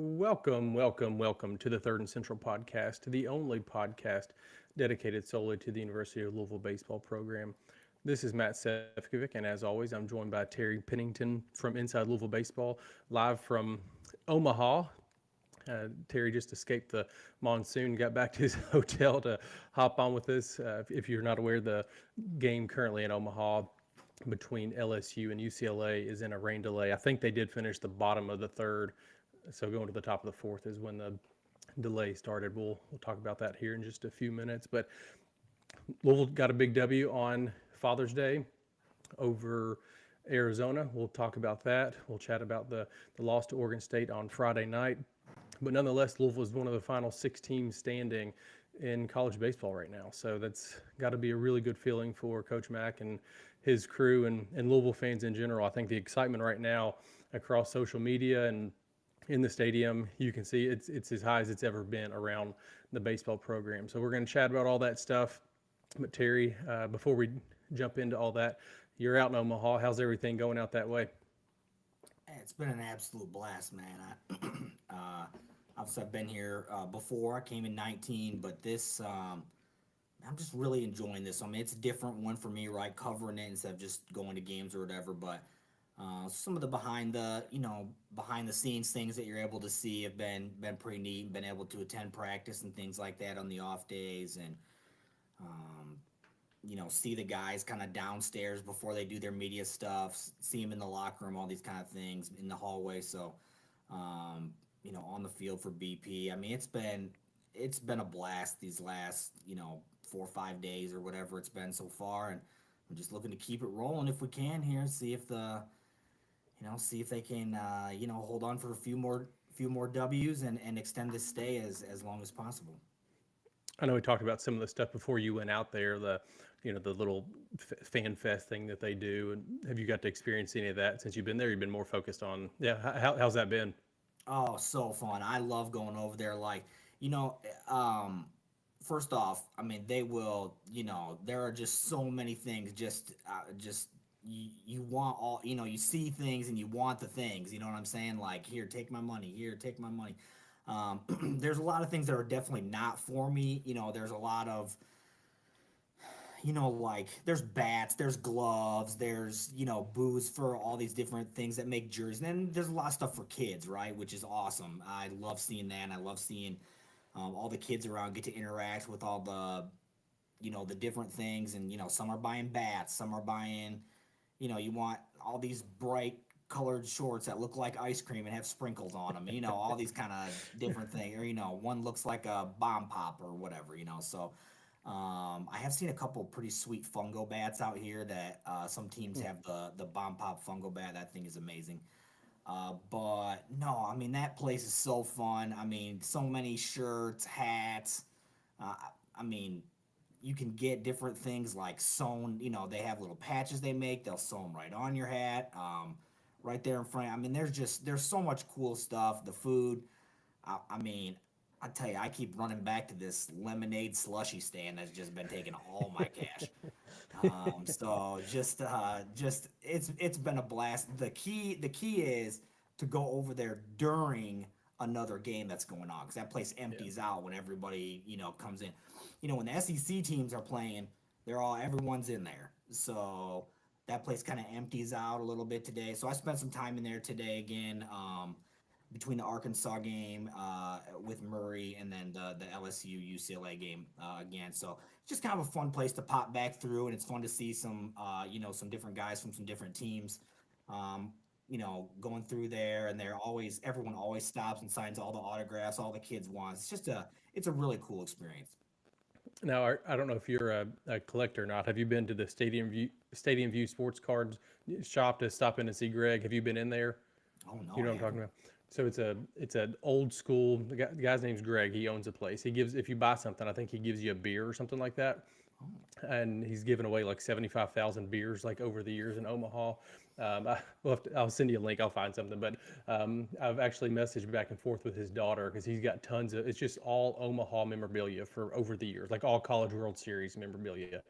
Welcome to the Third and Central podcast, the only podcast dedicated solely to the University of Louisville baseball program. This is Matt Sefcovic, and as always, I'm joined by Terry Pennington from Inside Louisville Baseball, live from Omaha. Terry just escaped the monsoon, got back to his hotel to hop on with us. If you're not aware, the game currently in Omaha between LSU and UCLA is in a rain delay. I think they did finish the bottom of the third, so going to the top of the fourth is when the delay started. We'll talk about that here in just a few minutes. But Louisville got a big W on Father's Day over Arizona. We'll talk about that. We'll chat about the loss to Oregon State on Friday night. But nonetheless, Louisville is one of the final six teams standing in college baseball right now. So that's got to be a really good feeling for Coach Mack and his crew and Louisville fans in general. I think the excitement right now across social media and in the stadium, you can see it's as high as it's ever been around the baseball program. So we're going to chat about all that stuff. But Terry, before we jump into all that, you're out in Omaha. How's everything going out that way? It's been an absolute blast, man. Obviously, I've been here before. I came in 19, but I'm just really enjoying this. I mean, it's a different one for me, right? Covering it instead of just going to games or whatever. But some of the behind the scenes things that you're able to see have been pretty neat. Been able to attend practice and things like that on the off days, and um, see the guys kind of downstairs before they do their media stuff, see them in the locker room, all these kind of things in the hallway. So, on the field for BP. I mean, it's been a blast these last 4 or 5 days or whatever it's been so far, and I'm just looking to keep it rolling if we can here. See if they can hold on for a few more W's and extend this stay as long as possible. I know we talked about some of the stuff before you went out there, the little fan fest thing that they do. And have you got to experience any of that since you've been there? You've been more focused on, yeah. How's that been? Oh, so fun. I love going over there. Like, you know, um, first off, I mean, there are just so many things. You want you see things and you want the things. You know what I'm saying? Like, here, take my money. Here, take my money. There's a lot of things that are definitely not for me. There's a lot of like there's bats, there's gloves, there's booze for all these different things that make jerseys. And then there's a lot of stuff for kids, right? Which is awesome. I love seeing that. And I love seeing all the kids around get to interact with all the different things. And some are buying bats, some are buying, you want all these bright colored shorts that look like ice cream and have sprinkles on them. All these kind of different things. Or one looks like a bomb pop or whatever. So. I have seen a couple pretty sweet fungo bats out here that some teams have the bomb pop fungo bat. That thing is amazing. But no, I mean that place is so fun. I mean, so many shirts, hats. Uh, I mean, you can get different things like sewn. They have little patches they make. They'll sew them right on your hat, right there in front. I mean, there's so much cool stuff. The food. I mean, I tell you, I keep running back to this lemonade slushy stand that's just been taking all my cash. So just it's been a blast. The key is to go over there during another game that's going on because that place Yeah. empties out when everybody comes in. When the SEC teams are playing, everyone's in there. So that place kind of empties out a little bit today. So I spent some time in there today again. Between the Arkansas game with Murray and then the LSU UCLA game again. So it's just kind of a fun place to pop back through, and it's fun to see some different guys from some different teams, going through there, and everyone always stops and signs all the autographs all the kids want. It's a really cool experience. Now, I don't know if you're a collector or not. Have you been to the Stadium View Sports Cards shop to stop in and see Greg? Have you been in there? Oh no, You know I what I'm talking haven't. about? So it's an old school. The guy's name's Greg. He owns a place. He gives if you buy something, I think he gives you a beer or something like that. Oh, And he's given away like 75,000 beers like over the years in Omaha. I'll send you a link. I'll find something. But I've actually messaged back and forth with his daughter because he's got tons of. It's just all Omaha memorabilia for over the years, like all College World Series memorabilia.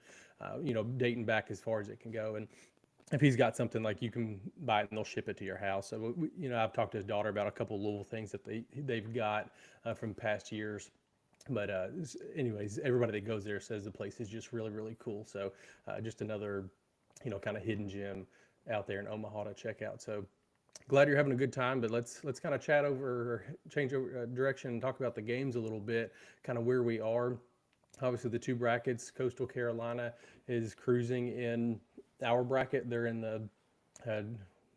Dating back as far as it can go. And if he's got something like you can buy it and they'll ship it to your house. So I've talked to his daughter about a couple of Louisville things that they've got from past years. But anyways, everybody that goes there says the place is just really really cool. So just another kind of hidden gem out there in Omaha to check out. So glad you're having a good time. But let's kind of chat over, change over direction, and talk about the games a little bit, kind of where we are. Obviously, the two brackets. Coastal Carolina is cruising in our bracket. They're in the uh,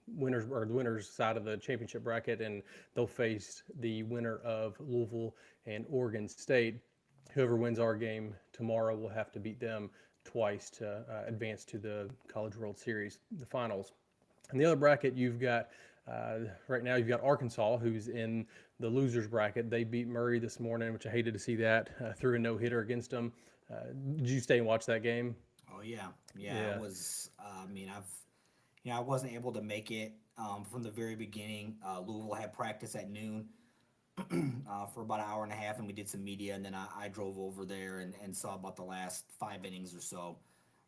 winners side of the championship bracket, and they'll face the winner of Louisville and Oregon State. Whoever wins our game tomorrow will have to beat them twice to advance to the College World Series, the finals. In the other bracket, you've got right now you've got Arkansas, who's in the losers bracket. They beat Murray this morning, which I hated to see that. Threw a no hitter against them. Did you stay and watch that game? Oh yeah, yeah. Yeah. It was. I mean, I wasn't able to make it from the very beginning. Louisville had practice at noon for about an hour and a half, and we did some media, and then I drove over there and saw about the last 5 innings or so.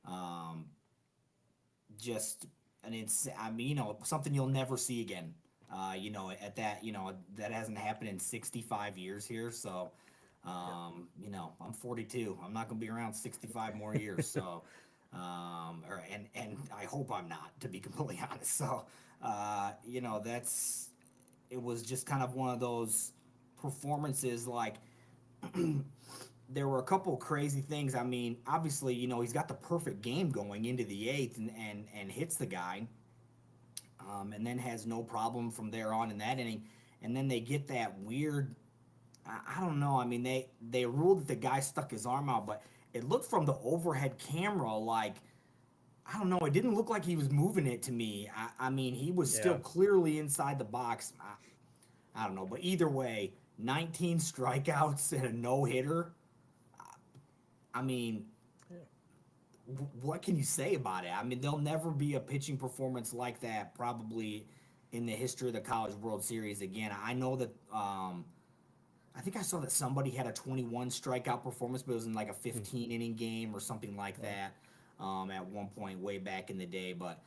Um, just and it's I mean something you'll never see again. At that that hasn't happened in 65 years here. So I'm 42. I'm not going to be around 65 more years. So and I hope I'm not, to be completely honest. So that's it was just kind of one of those performances like there were a couple crazy things. I mean, obviously, he's got the perfect game going into the eighth and hits the guy, and then has no problem from there on in that inning. And then they get that weird, I don't know. I mean, they ruled that the guy stuck his arm out, but it looked from the overhead camera like, I don't know. It didn't look like he was moving it to me. I mean, he was still Yeah. clearly inside the box. I don't know, but either way, 19 strikeouts and a no hitter. I mean, what can you say about it? I mean, there'll never be a pitching performance like that probably in the history of the College World Series again. I know that I think I saw that somebody had a 21 strikeout performance, but it was in like a 15 inning game or something like that at one point way back in the day. But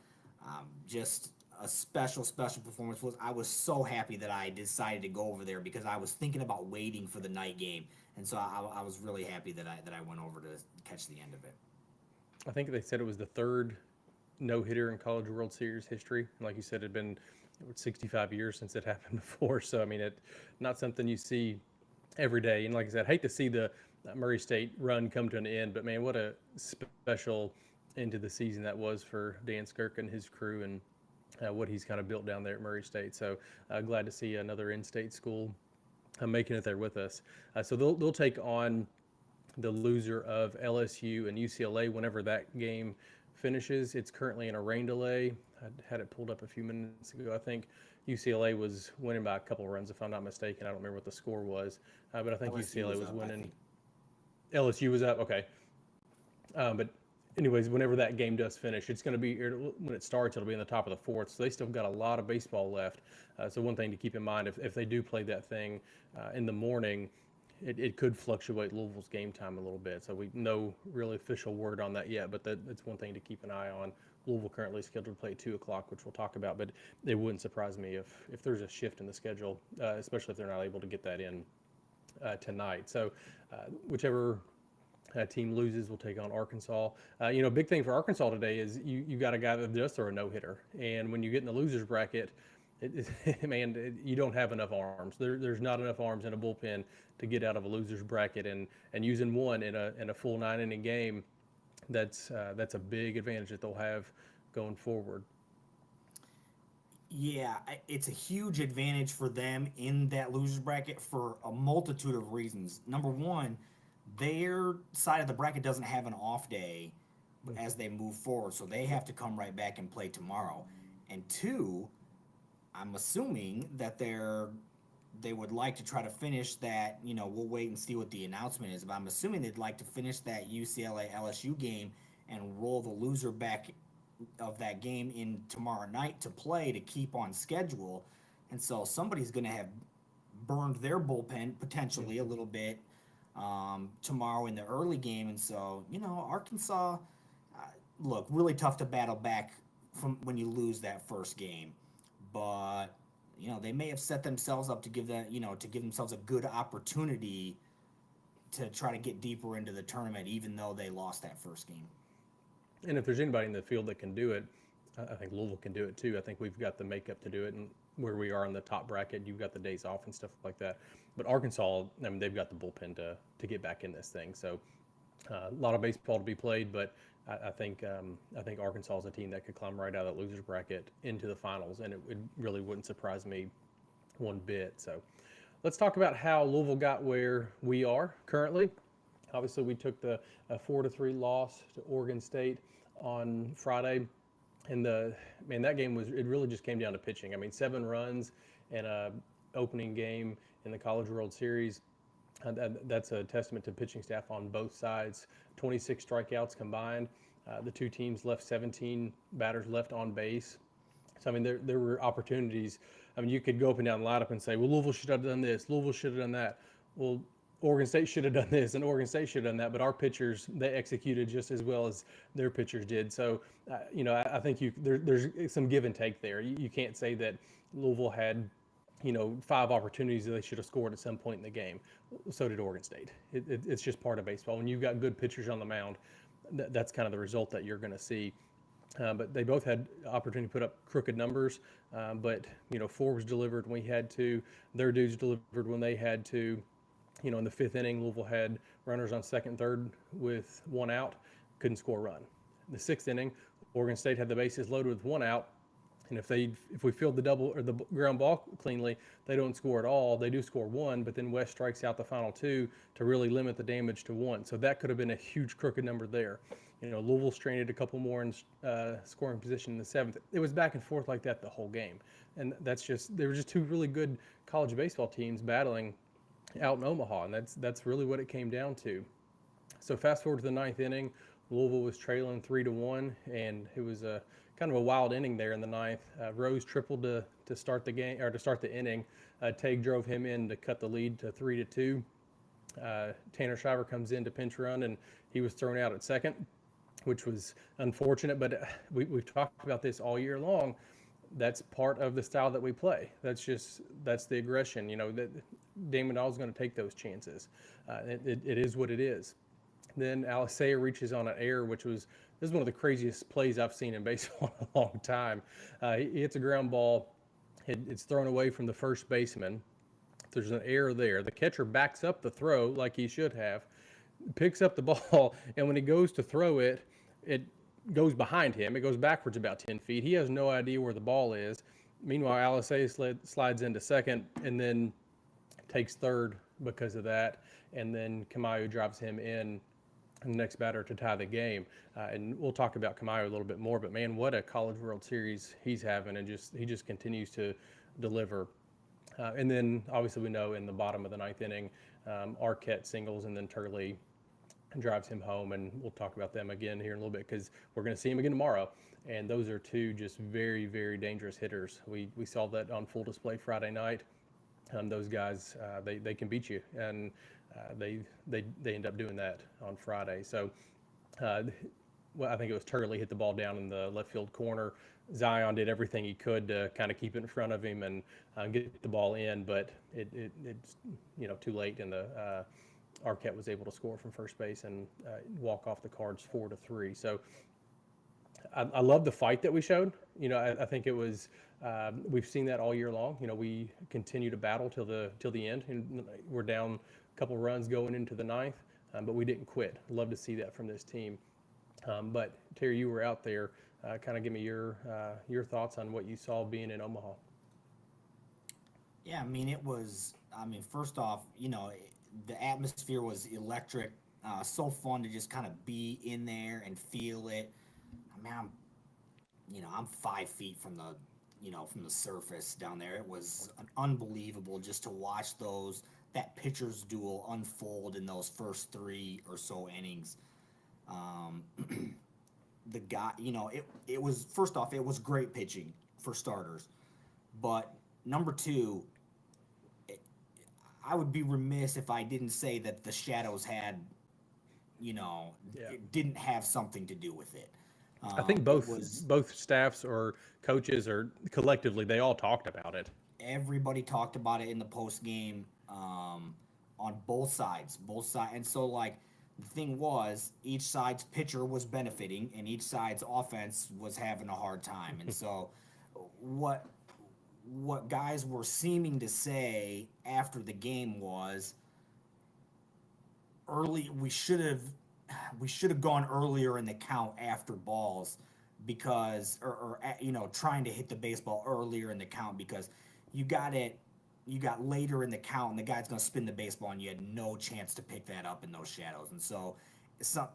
just a special performance. I was so happy that I decided to go over there because I was thinking about waiting for the night game, and so I was really happy that I went over to catch the end of it. I think they said it was the third no hitter in College World Series history. Like you said, it had been 65 years since it happened before. So I mean, it not something you see every day. And like I said, I hate to see the Murray State run come to an end, but man, what a special end to the season that was for Dan Skirk and his crew, and what he's kind of built down there at Murray State. So glad to see another in-state school making it there with us. So they'll take on the loser of LSU and UCLA whenever that game finishes. It's currently in a rain delay. I had it pulled up a few minutes ago. I think UCLA was winning by a couple of runs, if I'm not mistaken. I don't remember what the score was, but I think LSU UCLA was was up, I winning. think. LSU was up. Okay. But anyways, whenever that game does finish, it's going to be when it starts. It'll be in the top of the fourth. So they still got a lot of baseball left. So one thing to keep in mind, if they do play that thing in the morning, it could fluctuate Louisville's game time a little bit. So we no really official word on that yet, but that's one thing to keep an eye on. Louisville currently scheduled to play at 2 o'clock, which we'll talk about, but it wouldn't surprise me if there's a shift in the schedule, especially if they're not able to get that in tonight. So whichever team loses will take on Arkansas. Big thing for Arkansas today is you got a guy that does throw a no hitter, and when you get in the losers bracket, man, you don't have enough arms. There's not enough arms in a bullpen to get out of a losers bracket, and using one in a full 9 inning game, that's a big advantage that they'll have going forward. Yeah, it's a huge advantage for them in that losers bracket for a multitude of reasons. Number one, their side of the bracket doesn't have an off day as they move forward, so they have to come right back and play tomorrow. And two, I'm assuming that they would like to try to finish that. We'll wait and see what the announcement is, but I'm assuming they'd like to finish that UCLA LSU game and roll the loser back of that game in tomorrow night to play to keep on schedule. And so somebody's going to have burned their bullpen potentially a little bit tomorrow in the early game. And so, Arkansas, look, really tough to battle back from when you lose that first game. But they may have set themselves up to give themselves a good opportunity to try to get deeper into the tournament, even though they lost that first game. And if there's anybody in the field that can do it, I think Louisville can do it too. I think we've got the makeup to do it, and where we are in the top bracket, you've got the days off and stuff like that. But Arkansas, I mean, they've got the bullpen to get back in this thing. So a lot of baseball to be played, but I think Arkansas is a team that could climb right out of that losers bracket into the finals, and it really wouldn't surprise me one bit. So let's talk about how Louisville got where we are currently. Obviously, we took the 4-3 loss to Oregon State on Friday, and that game it really just came down to pitching. I mean, 7 runs in a opening game in the College World Series. That's a testament to pitching staff on both sides. 26 strikeouts combined. The two teams left 17 batters left on base. So, I mean, there were opportunities. I mean, you could go up and down the lineup and say, well, Louisville should have done this. Louisville should have done that. Well, Oregon State should have done this and Oregon State should have done that. But our pitchers, they executed just as well as their pitchers did. So, I think there's some give and take there. You can't say that Louisville had 5 opportunities that they should have scored at some point in the game. So did Oregon State. It's just part of baseball. When you've got good pitchers on the mound, that's kind of the result that you're going to see. But they both had opportunity to put up crooked numbers. But Forbes delivered when we had to. Their dudes delivered when they had to. In the 5th inning, Louisville had runners on second and third with 1 out, couldn't score a run. The 6th inning, Oregon State had the bases loaded with 1 out. And if we field the double or the ground ball cleanly, they don't score at all. They do score 1, but then West strikes out the final 2 to really limit the damage to 1. So that could have been a huge crooked number there. Louisville stranded a couple more in scoring position in the 7th. It was back and forth like that the whole game, and there were just 2 really good college baseball teams battling out in Omaha, and that's really what it came down to. So fast forward to the 9th inning, Louisville was trailing 3-1, and it was a kind of a wild inning there in the 9th. Rose tripled to start the game or to start the inning. Tague drove him in to cut the lead to 3-2. Tanner Shriver comes in to pinch run, and he was thrown out at second, which was unfortunate. But we've talked about this all year long. That's part of the style that we play. That's the aggression. That Damon Dahl is going to take those chances. It is what it is. Then Alisea reaches on an error, this is one of the craziest plays I've seen in baseball in a long time. He hits a ground ball. It's thrown away from the first baseman. There's an error there. The catcher backs up the throw like he should have, picks up the ball, and when he goes to throw it, it goes behind him. It goes backwards about 10 feet. He has no idea where the ball is. Meanwhile, Alisea slides into second and then takes third because of that. And then Kamayu drives him in the next batter to tie the game. And we'll talk about Kamayu a little bit more, but man, what a College World Series he's having, and he just continues to deliver. And then obviously we know in the bottom of the 9th inning, Arquette singles, and then Turley drives him home, and we'll talk about them again here in a little bit because we're going to see him again tomorrow. And those are 2 just very, very dangerous hitters. We saw that on full display Friday night. Those guys, they can beat you, and they end up doing that on Friday. So, I think it was Turley hit the ball down in the left field corner. Zion did everything he could to kind of keep it in front of him and get the ball in, but it's too late, and the Arquette was able to score from first base and walk off the cards 4-3. So I love the fight that we showed. I think it was we've seen that all year long. We continue to battle till the end, and we're down a couple runs going into the 9th, but we didn't quit. Love to see that from this team. But Terry, you were out there. Kind of give me your thoughts on what you saw being in Omaha. Yeah, first off, the atmosphere was electric. So fun to just kind of be in there and feel it. I'm 5 feet from the surface down there. It was unbelievable just to watch that pitcher's duel unfold in those first 3 or so innings. The guy, it was, first off, it was great pitching for starters, but number 2, I would be remiss if I didn't say that the Shadows had, it didn't have something to do with it. I think It both was both staffs or coaches or collectively they all talked about it. everybody talked about it in the post game, on both sides, and so like the thing was each side's pitcher was benefiting and each side's offense was having a hard time, and so what what guys were seeming to say after the game was early we should have gone earlier in the count after balls because or trying to hit the baseball earlier in the count because you got it you got later in the count and the guy's going to spin the baseball and you had no chance to pick that up in those shadows, and so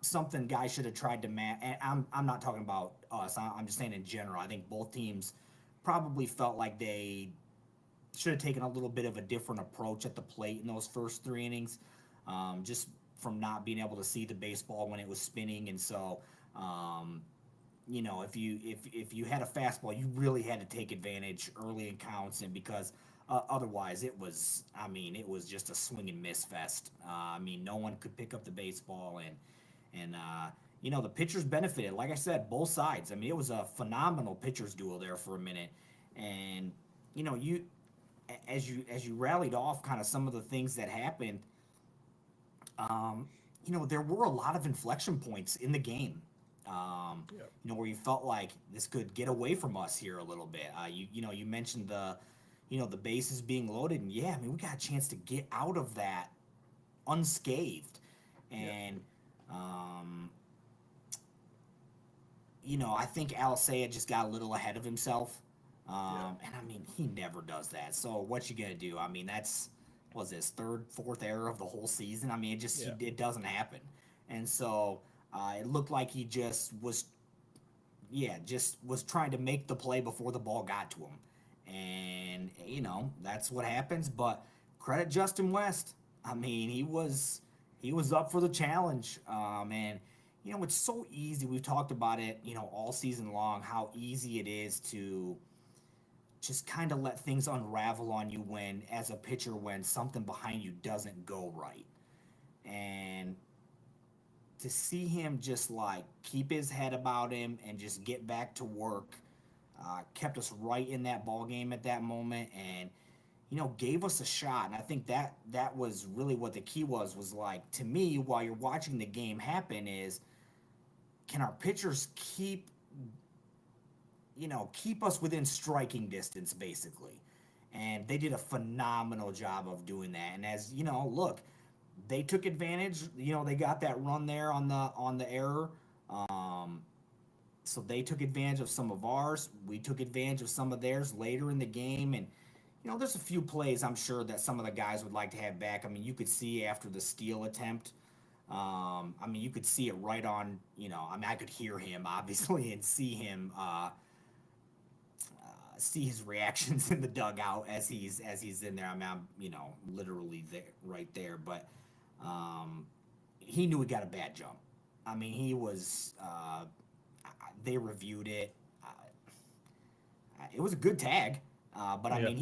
something guys should have tried to and I'm not talking about us, I'm just saying in general. I think both teams probably felt like they should have taken a little bit of a different approach at the plate in those first 3 innings, just from not being able to see the baseball when it was spinning. And so, if you had a fastball, you really had to take advantage early in counts, and because otherwise it was just a swing and miss fest. No one could pick up the baseball, and the pitchers benefited. Like I said, both sides. It was a phenomenal pitchers duel there for a minute, and you as you rallied off kind of some of the things that happened, there were a lot of inflection points in the game. Yep. Where you felt like this could get away from us here a little bit. You mentioned the bases being loaded, and yeah, we got a chance to get out of that unscathed, Yep. and I think Alisea just got a little ahead of himself. Yep. And he never does that. So what you gonna do? That's was his third, fourth error of the whole season. Yep. It doesn't happen. And so it looked like he just was trying to make the play before the ball got to him. And that's what happens. But credit Justin West. He was up for the challenge. And it's so easy. We've talked about it, all season long, how easy it is to just kind of let things unravel on you when, as a pitcher, when something behind you doesn't go right. And to see him just like keep his head about him and just get back to work, kept us right in that ball game at that moment, and gave us a shot. And I think that was really what the key was like to me while you're watching the game happen is, can our pitchers keep us within striking distance, basically. And they did a phenomenal job of doing that. And as look, they took advantage. They got that run there on the error. So they took advantage of some of ours. We took advantage of some of theirs later in the game. And there's a few plays I'm sure that some of the guys would like to have back. You could see after the steal attempt. You could see it right on. I could hear him obviously and see him. See his reactions in the dugout as he's in there. I'm literally there, right there. But he knew he got a bad jump. He was. They reviewed it. It was a good tag, but Yep.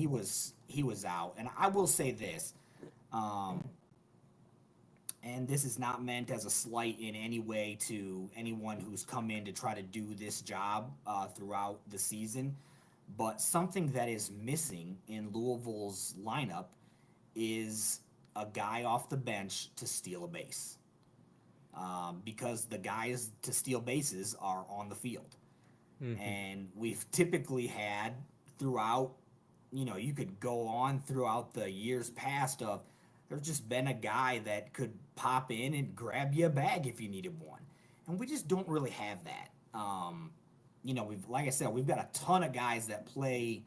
he was out. And I will say this, and this is not meant as a slight in any way to anyone who's come in to try to do this job throughout the season. But something that is missing in Louisville's lineup is a guy off the bench to steal a base. Because the guys to steal bases are on the field. Mm-hmm. And we've typically had throughout, you could go on throughout the years past of, there's just been a guy that could pop in and grab you a bag if you needed one. And we just don't really have that. Like I said, we've got a ton of guys that play,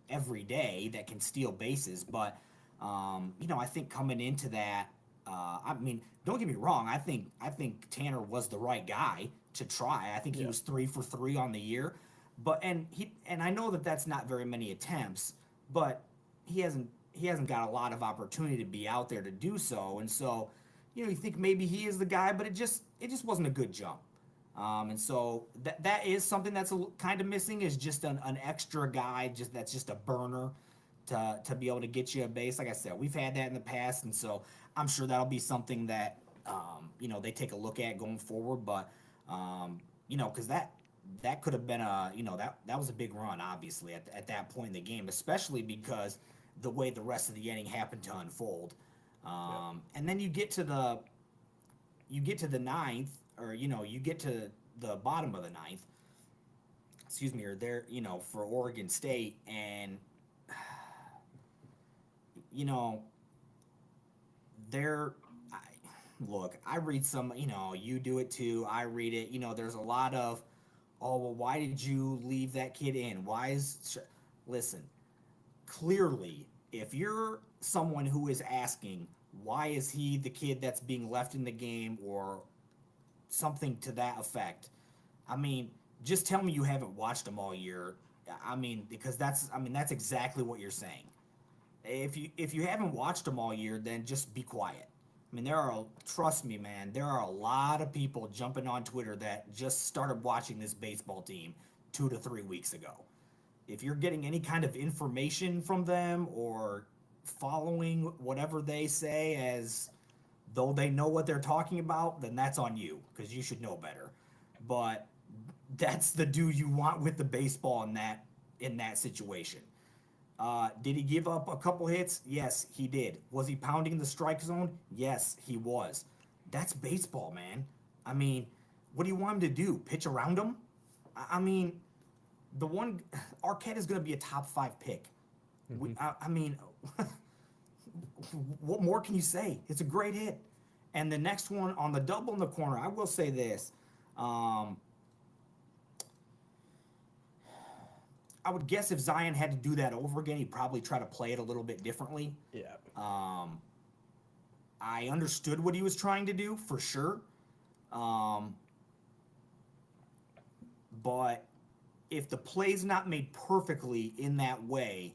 every day that can steal bases. But, I think coming into that, don't get me wrong. I think Tanner was the right guy to try. I think he was 3 for 3 on the year. And I know that that's not very many attempts, but he hasn't got a lot of opportunity to be out there to do so. And so, you think maybe he is the guy, but it just wasn't a good jump. And so that is something that's kind of missing, is just an extra guy that's just a burner to be able to get you a base. Like I said, we've had that in the past, and so I'm sure that'll be something that they take a look at going forward. But because that could have been that was a big run, obviously, at that point in the game, especially because the way the rest of the inning happened to unfold. And then you get to the ninth, or you get to the bottom of the ninth, excuse me, or there, for Oregon State, and you know, there. Look, I read some, you do it too. I read it. There's a lot of, oh, well, why did you leave that kid in? Listen, clearly, if you're someone who is asking, why is he the kid that's being left in the game, or something to that effect, I mean, just tell me you haven't watched him all year. I mean, because that's exactly what you're saying. If you haven't watched him all year, then just be quiet. I mean, trust me, man, there are a lot of people jumping on Twitter that just started watching this baseball team 2 to 3 weeks ago. If you're getting any kind of information from them, or following whatever they say as though they know what they're talking about, then that's on you, because you should know better. But that's the dude you want with the baseball in that situation. Did he give up a couple hits? Yes, he did. Was he pounding the strike zone? Yes, he was. That's baseball, man. I mean, what do you want him to do? Pitch around him? I mean, Arquette is going to be a top 5 pick. Mm-hmm. I mean, what more can you say? It's a great hit. And the next one on the double in the corner, I will say this. I would guess if Zion had to do that over again, he'd probably try to play it a little bit differently. Yeah. I understood what he was trying to do, for sure. But if the play's not made perfectly in that way,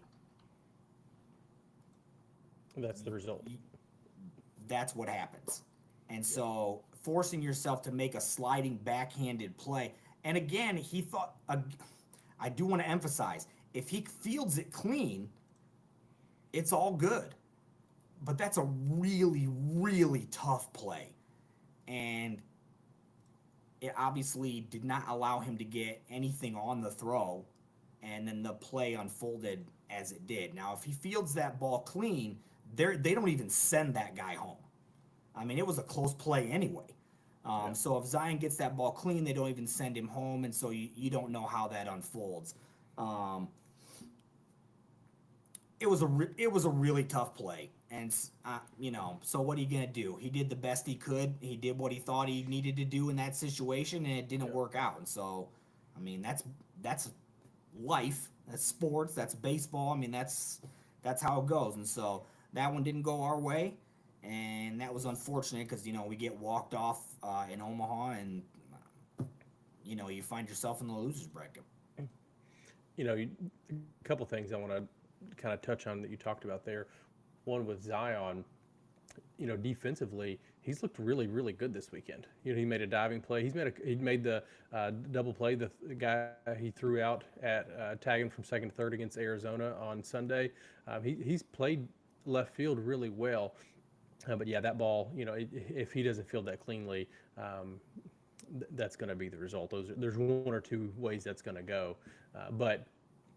that's the result. That's what happens. And so forcing yourself to make a sliding backhanded play. And again, he thought, I do want to emphasize, if he fields it clean, it's all good. But that's a really, really tough play. And it obviously did not allow him to get anything on the throw. And then the play unfolded as it did. Now, if he fields that ball clean, they don't even send that guy home. I mean, it was a close play anyway. So if Zion gets that ball clean, they don't even send him home, and so you don't know how that unfolds. It was a really tough play, and so what are you gonna do? He did the best he could. He did what he thought he needed to do in that situation, and it didn't work out. And so, I mean, that's life. That's sports. That's baseball. I mean, that's how it goes. And so that one didn't go our way. And that was unfortunate because, we get walked off in Omaha, and, you find yourself in the loser's bracket. A couple things I want to kind of touch on that you talked about there. One with Zion, defensively, he's looked really, really good this weekend. He made a diving play. He made the double play. The guy he threw out at tagging from second to third against Arizona on Sunday. He's played left field really well. But yeah, that ball, if he doesn't field that cleanly, that's going to be the result. There's one or two ways that's going to go. But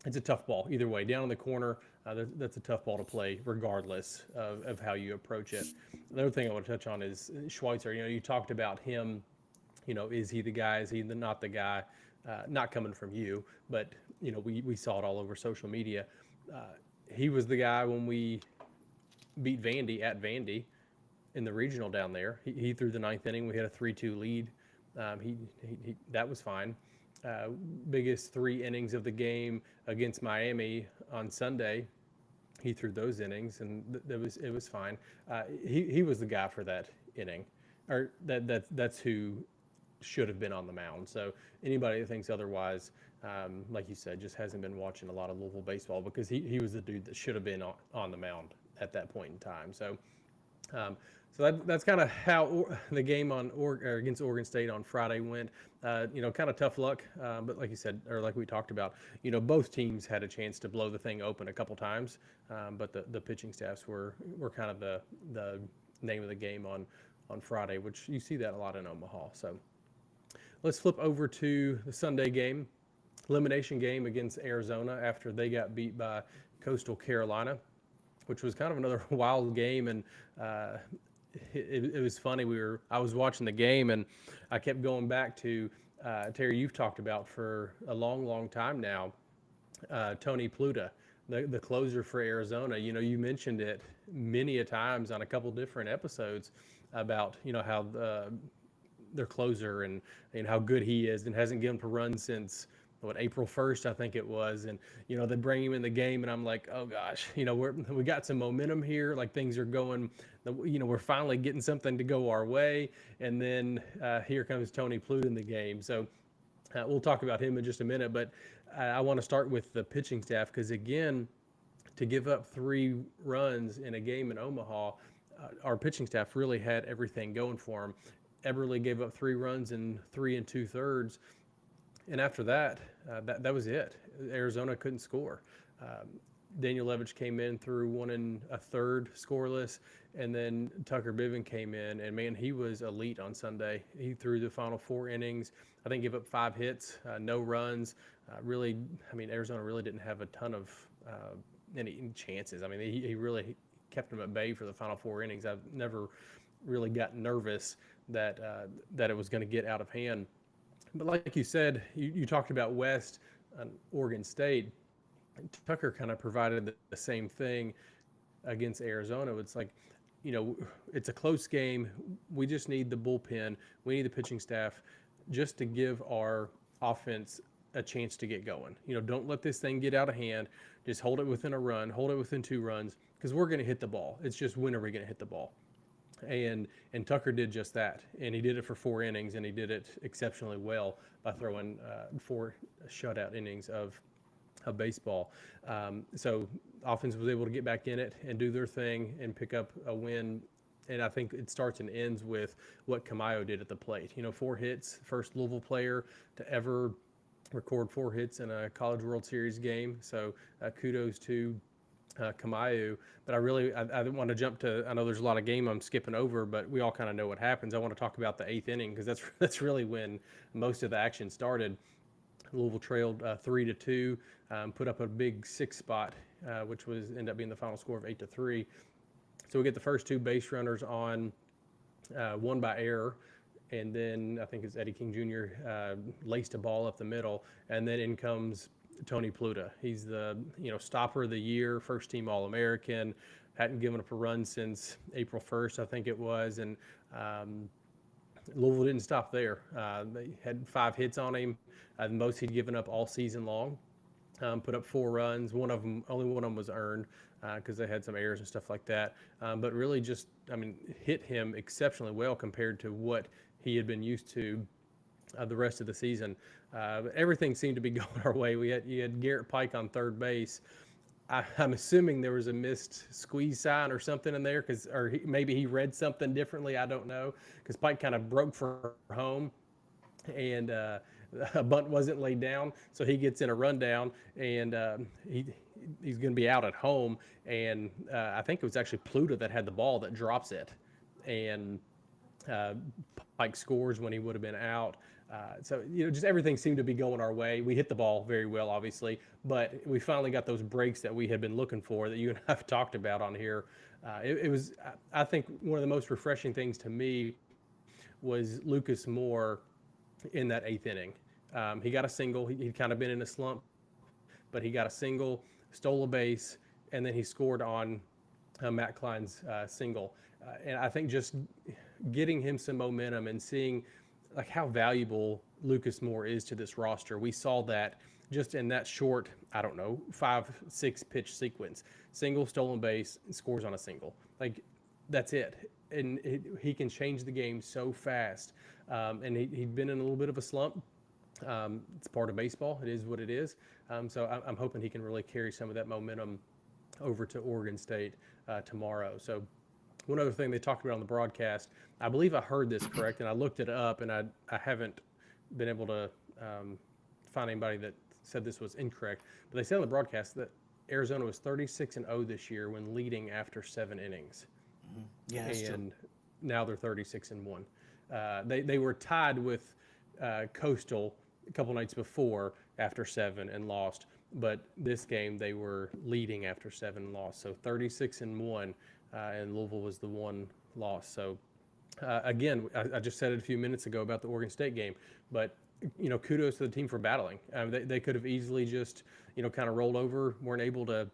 it's a tough ball either way. Down in the corner, that's a tough ball to play regardless of how you approach it. Another thing I want to touch on is Schweitzer. You talked about him. Is he the guy? Is he not the guy? Not coming from you, but, we saw it all over social media. He was the guy when we beat Vandy at Vandy in the regional down there. He threw the ninth inning. We had a 3-2 lead. He that was fine. Biggest 3 innings of the game against Miami on Sunday. He threw those innings, and it was fine. He was the guy for that inning, or that's who should have been on the mound. So anybody that thinks otherwise, like you said, just hasn't been watching a lot of Louisville baseball, because he was the dude that should have been on the mound at that point in time. So that's kind of how the game against Oregon State on Friday went. Kind of tough luck, but like you said, or like we talked about, both teams had a chance to blow the thing open a couple times, but the pitching staffs were kind of the name of the game on Friday, which you see that a lot in Omaha. So let's flip over to the Sunday game, elimination game against Arizona after they got beat by Coastal Carolina, which was kind of another wild game. And it was funny. I was watching the game, and I kept going back to Terry. You've talked about for a long, long time now, Tony Pluta, the closer for Arizona. You mentioned it many a times on a couple different episodes about how their closer and how good he is, and hasn't given up a run since April 1st, I think it was. And they bring him in the game, and I'm like, oh gosh, we got some momentum here, like things are going, we're finally getting something to go our way. And then here comes Tony Pluta in the game. So we'll talk about him in just a minute, but I want to start with the pitching staff, because again, to give up 3 runs in a game in Omaha, our pitching staff really had everything going for them. Eberle gave up 3 runs in 3 2/3, and after that, that was it. Arizona couldn't score. Daniel Levitch came in, threw 1 1/3 scoreless, and then Tucker Biven came in, and man, he was elite on Sunday. He threw the final 4 innings. I think gave up 5 hits, no runs. Arizona really didn't have a ton of any chances. He really kept them at bay for the final 4 innings. I've never really got nervous that it was going to get out of hand. But like you said, you talked about West and Oregon State. Tucker kind of provided the same thing against Arizona. It's like, it's a close game. We just need the bullpen. We need the pitching staff just to give our offense a chance to get going. Don't let this thing get out of hand. Just hold it within a run, hold it within 2 runs, because we're going to hit the ball. It's just, when are we going to hit the ball? And Tucker did just that, and he did it for 4 innings, and he did it exceptionally well by throwing 4 shutout innings of baseball. So offense was able to get back in it and do their thing and pick up a win. And I think it starts and ends with what Camayo did at the plate. 4 hits, first Louisville player to ever record 4 hits in a College World Series game. So kudos to Camayo. But I didn't want to jump to, I know there's a lot of game I'm skipping over, but we all kind of know what happens. I want to talk about the 8th inning, because that's really when most of the action started. Louisville trailed 3-2, put up a big 6 spot, which ended up being the final score of 8-3. So we get the first 2 base runners on, 1 by error, and then I think it's Eddie King Jr. Laced a ball up the middle, and then in comes Tony Pluta. He's the stopper of the year, first team All-American, hadn't given up a run since April 1st, I think it was, and Louisville didn't stop there. They had 5 hits on him, the most he'd given up all season long. Put up 4 runs. Only one of them was earned because they had some errors and stuff like that. But really just, hit him exceptionally well compared to what he had been used to the rest of the season. Everything seemed to be going our way. You had Garrett Pike on third base. I'm assuming there was a missed squeeze sign or something in there, maybe he read something differently. I don't know, because Pike kind of broke for home, and a bunt wasn't laid down, so he gets in a rundown, and he's going to be out at home. And I think it was actually Pluta that had the ball that drops it, and Pike scores when he would have been out. So just everything seemed to be going our way. We hit the ball very well, obviously, but we finally got those breaks that we had been looking for, that you and I have talked about on here. It was, I think, one of the most refreshing things to me was Lucas Moore in that 8th inning. He got a single. He'd kind of been in a slump, but he got a single, stole a base, and then he scored on Matt Klein's single. And I think just getting him some momentum and seeing like how valuable Lucas Moore is to this roster. We saw that just in that short, 5-6 pitch sequence. Single, stolen base, scores on a single. Like, that's it. And he can change the game so fast. And he'd been in a little bit of a slump. It's part of baseball. It is what it is. So I'm hoping he can really carry some of that momentum over to Oregon State tomorrow. So one other thing they talked about on the broadcast, I believe I heard this correct, and I looked it up, and I haven't been able to find anybody that said this was incorrect. But they said on the broadcast that Arizona was 36-0 this year when leading after 7 innings. Yeah, that's and true. Now they're 36-1. They were tied with Coastal a couple nights before after 7 and lost. But this game they were leading after 7 and lost. So 36-1, and Louisville was the one loss. So again, I just said it a few minutes ago about the Oregon State game, but kudos to the team for battling. They could have easily just kind of rolled over, weren't able to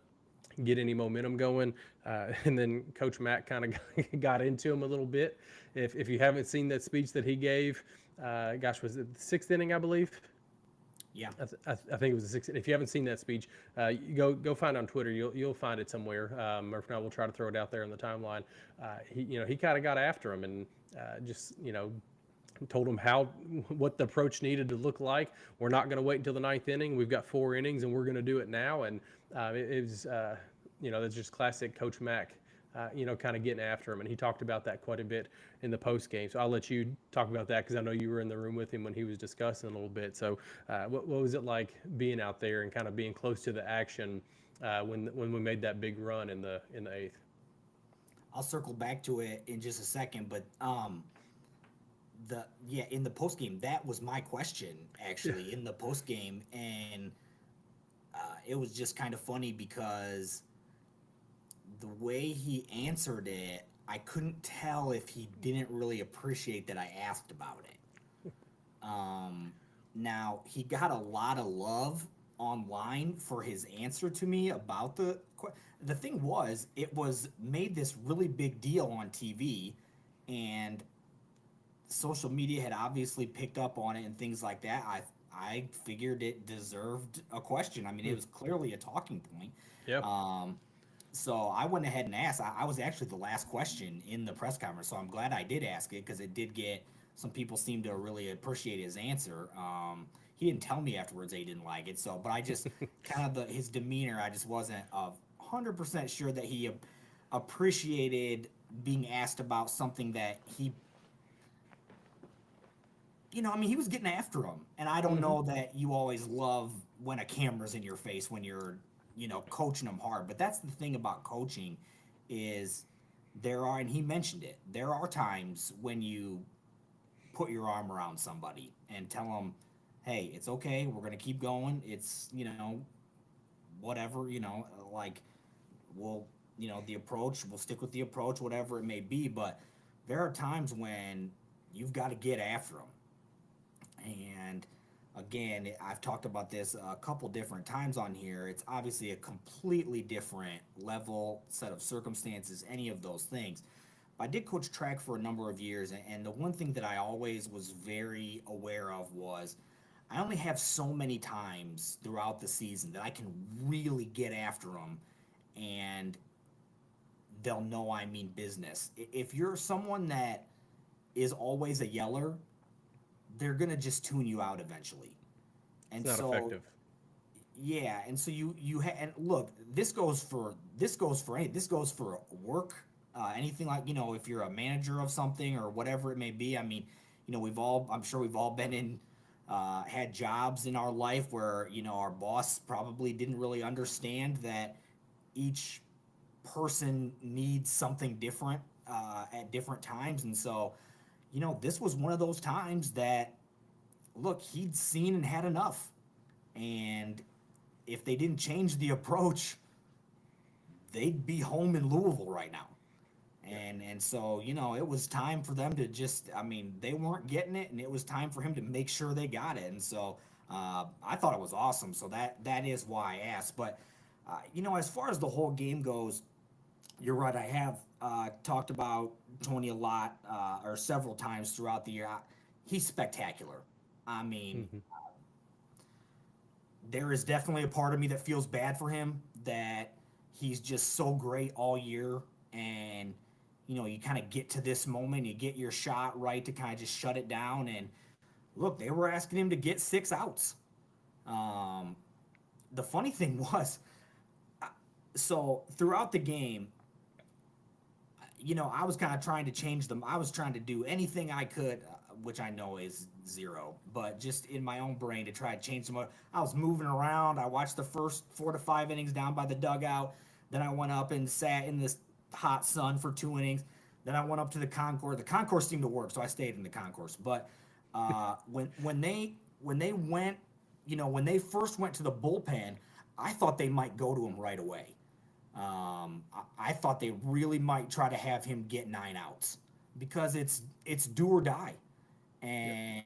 get any momentum going, and then Coach Mack kind of got into him a little bit. If you haven't seen that speech that he gave, was it the 6th inning, I believe? Yeah, I think it was the 6th. If you haven't seen that speech, go find it on Twitter. You'll find it somewhere. Or if not, we'll try to throw it out there on the timeline. He kind of got after him and just told him what the approach needed to look like. We're not going to wait until the 9th inning. We've got 4 innings, and we're going to do it now. And it was that's just classic Coach Mack. Kind of getting after him, and he talked about that quite a bit in the post game. So I'll let you talk about that because I know you were in the room with him when he was discussing a little bit. So what was it like being out there and kind of being close to the action when we made that big run in the 8th? I'll circle back to it in just a second, but in the post game, that was my question actually in the post game, and it was just kind of funny because the way he answered it, I couldn't tell if he didn't really appreciate that I asked about it. Now, he got a lot of love online for his answer to me about the thing was, it was made this really big deal on TV, and social media had obviously picked up on it and things like that. I figured it deserved a question. I mean, it was clearly a talking point. Yep. So I went ahead and asked. I was actually the last question in the press conference, so I'm glad I did ask it because it did get some people seem to really appreciate his answer. He didn't tell me afterwards that he didn't like it. So, but I just kind of his demeanor, I just wasn't 100% sure that he appreciated being asked about something that he, he was getting after him. And I don't know that you always love when a camera's in your face when you're, coaching them hard. But that's the thing about coaching is and he mentioned it, there are times when you put your arm around somebody and tell them, hey, it's okay, we're going to keep going. It's, whatever, the approach, we'll stick with the approach, whatever it may be. But there are times when you've got to get after them. And again, I've talked about this a couple different times on here. It's obviously a completely different level, set of circumstances, any of those things. But I did coach track for a number of years, and the one thing that I always was very aware of was I only have so many times throughout the season that I can really get after them, and they'll know I mean business. If you're someone that is always a yeller, they're going to just tune you out eventually. And it's not effective. Yeah, and so and look, this goes for work, anything like, if you're a manager of something or whatever it may be. I mean, I'm sure we've all been in had jobs in our life where, our boss probably didn't really understand that each person needs something different at different times. And so, this was one of those times that, look, he'd seen and had enough. And if they didn't change the approach, they'd be home in Louisville right now. And so, it was time for them to just, they weren't getting it, and it was time for him to make sure they got it. And so I thought it was awesome. So that is why I asked. But, as far as the whole game goes, you're right. I have talked about Tony a lot or several times throughout the year. He's spectacular. There is definitely a part of me that feels bad for him, that he's just so great all year. And, you kind of get to this moment, you get your shot right to kind of just shut it down. And look, they were asking him to get 6 outs. The funny thing was, so throughout the game, I was kind of trying to change them. I was trying to do anything I could, which I know is zero, but just in my own brain to try to change them. I was moving around. I watched the first 4 to 5 innings down by the dugout. Then I went up and sat in this hot sun for 2 innings. Then I went up to the concourse. The concourse seemed to work, so I stayed in the concourse. But When they went, when they first went to the bullpen, I thought they might go to him right away. I thought they really might try to have him get 9 outs because it's do or die, Yep.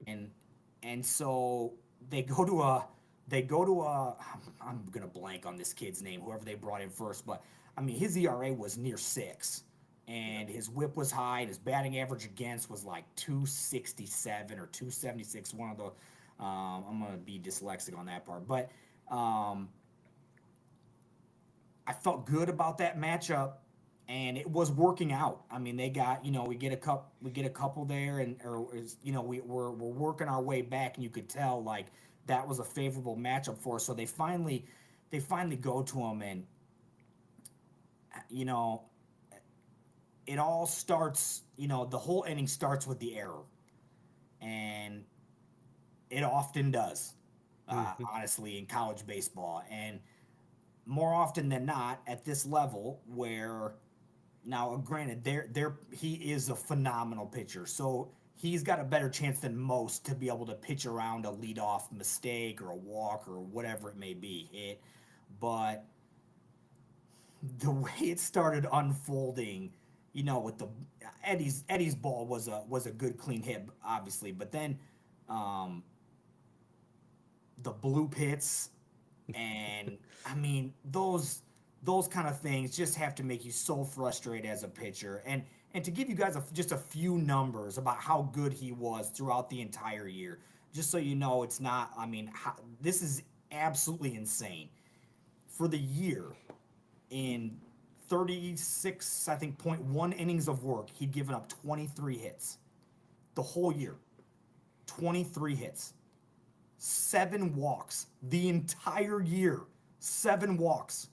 and so they go to a they go to a I'm gonna blank on this kid's name, whoever they brought in first, but I mean his ERA was near 6, Yep. and his WHIP was high, and his batting average against was like 267 or 276. One of the I'm gonna be dyslexic on that part, but um, I felt good about that matchup, and it was working out. I mean, they got we get a couple there, and we're working our way back, and you could tell like that was a favorable matchup for us. So they finally go to them, and you know it all starts. The whole inning starts with the error, and it often does, Hmm. honestly, in college baseball, and more often than not at this level where now granted there he is a phenomenal pitcher, so he's got a better chance than most to be able to pitch around a leadoff mistake or a walk or whatever it may be hit. But the way it started unfolding, with the Eddie's ball was a good clean hit, obviously, but then um the blue pits, and I mean those kind of things just have to make you so frustrated as a pitcher. And to give you guys just a few numbers about how good he was throughout the entire year, just so you know, it's not. I mean, this is absolutely insane. For the year, in 36, I think, .1 innings of work, he'd given up 23 hits. The whole year, 23 hits. 7 walks the entire year. 7 walks.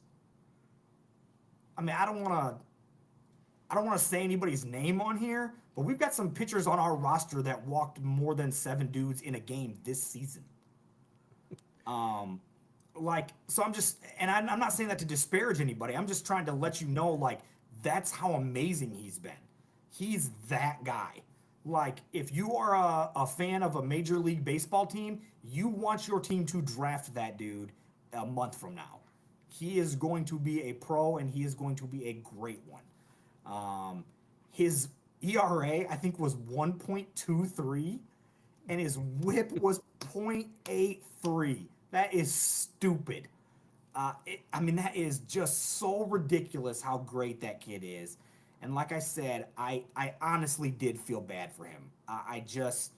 I mean, I don't want to say anybody's name on here, but we've got some pitchers on our roster that walked more than 7 dudes in a game this season. Um, so I'm not saying that to disparage anybody. I'm just trying to let you know, like, that's how amazing he's been. He's that guy. Like, if you are a fan of a major league baseball team, you want your team to draft that dude a month from now. He is going to be a pro, and he is going to be a great one. His ERA, I think, was 1.23, and his WHIP was .83. That is stupid. I mean, that is just so ridiculous how great that kid is. And like I said, I honestly did feel bad for him. I just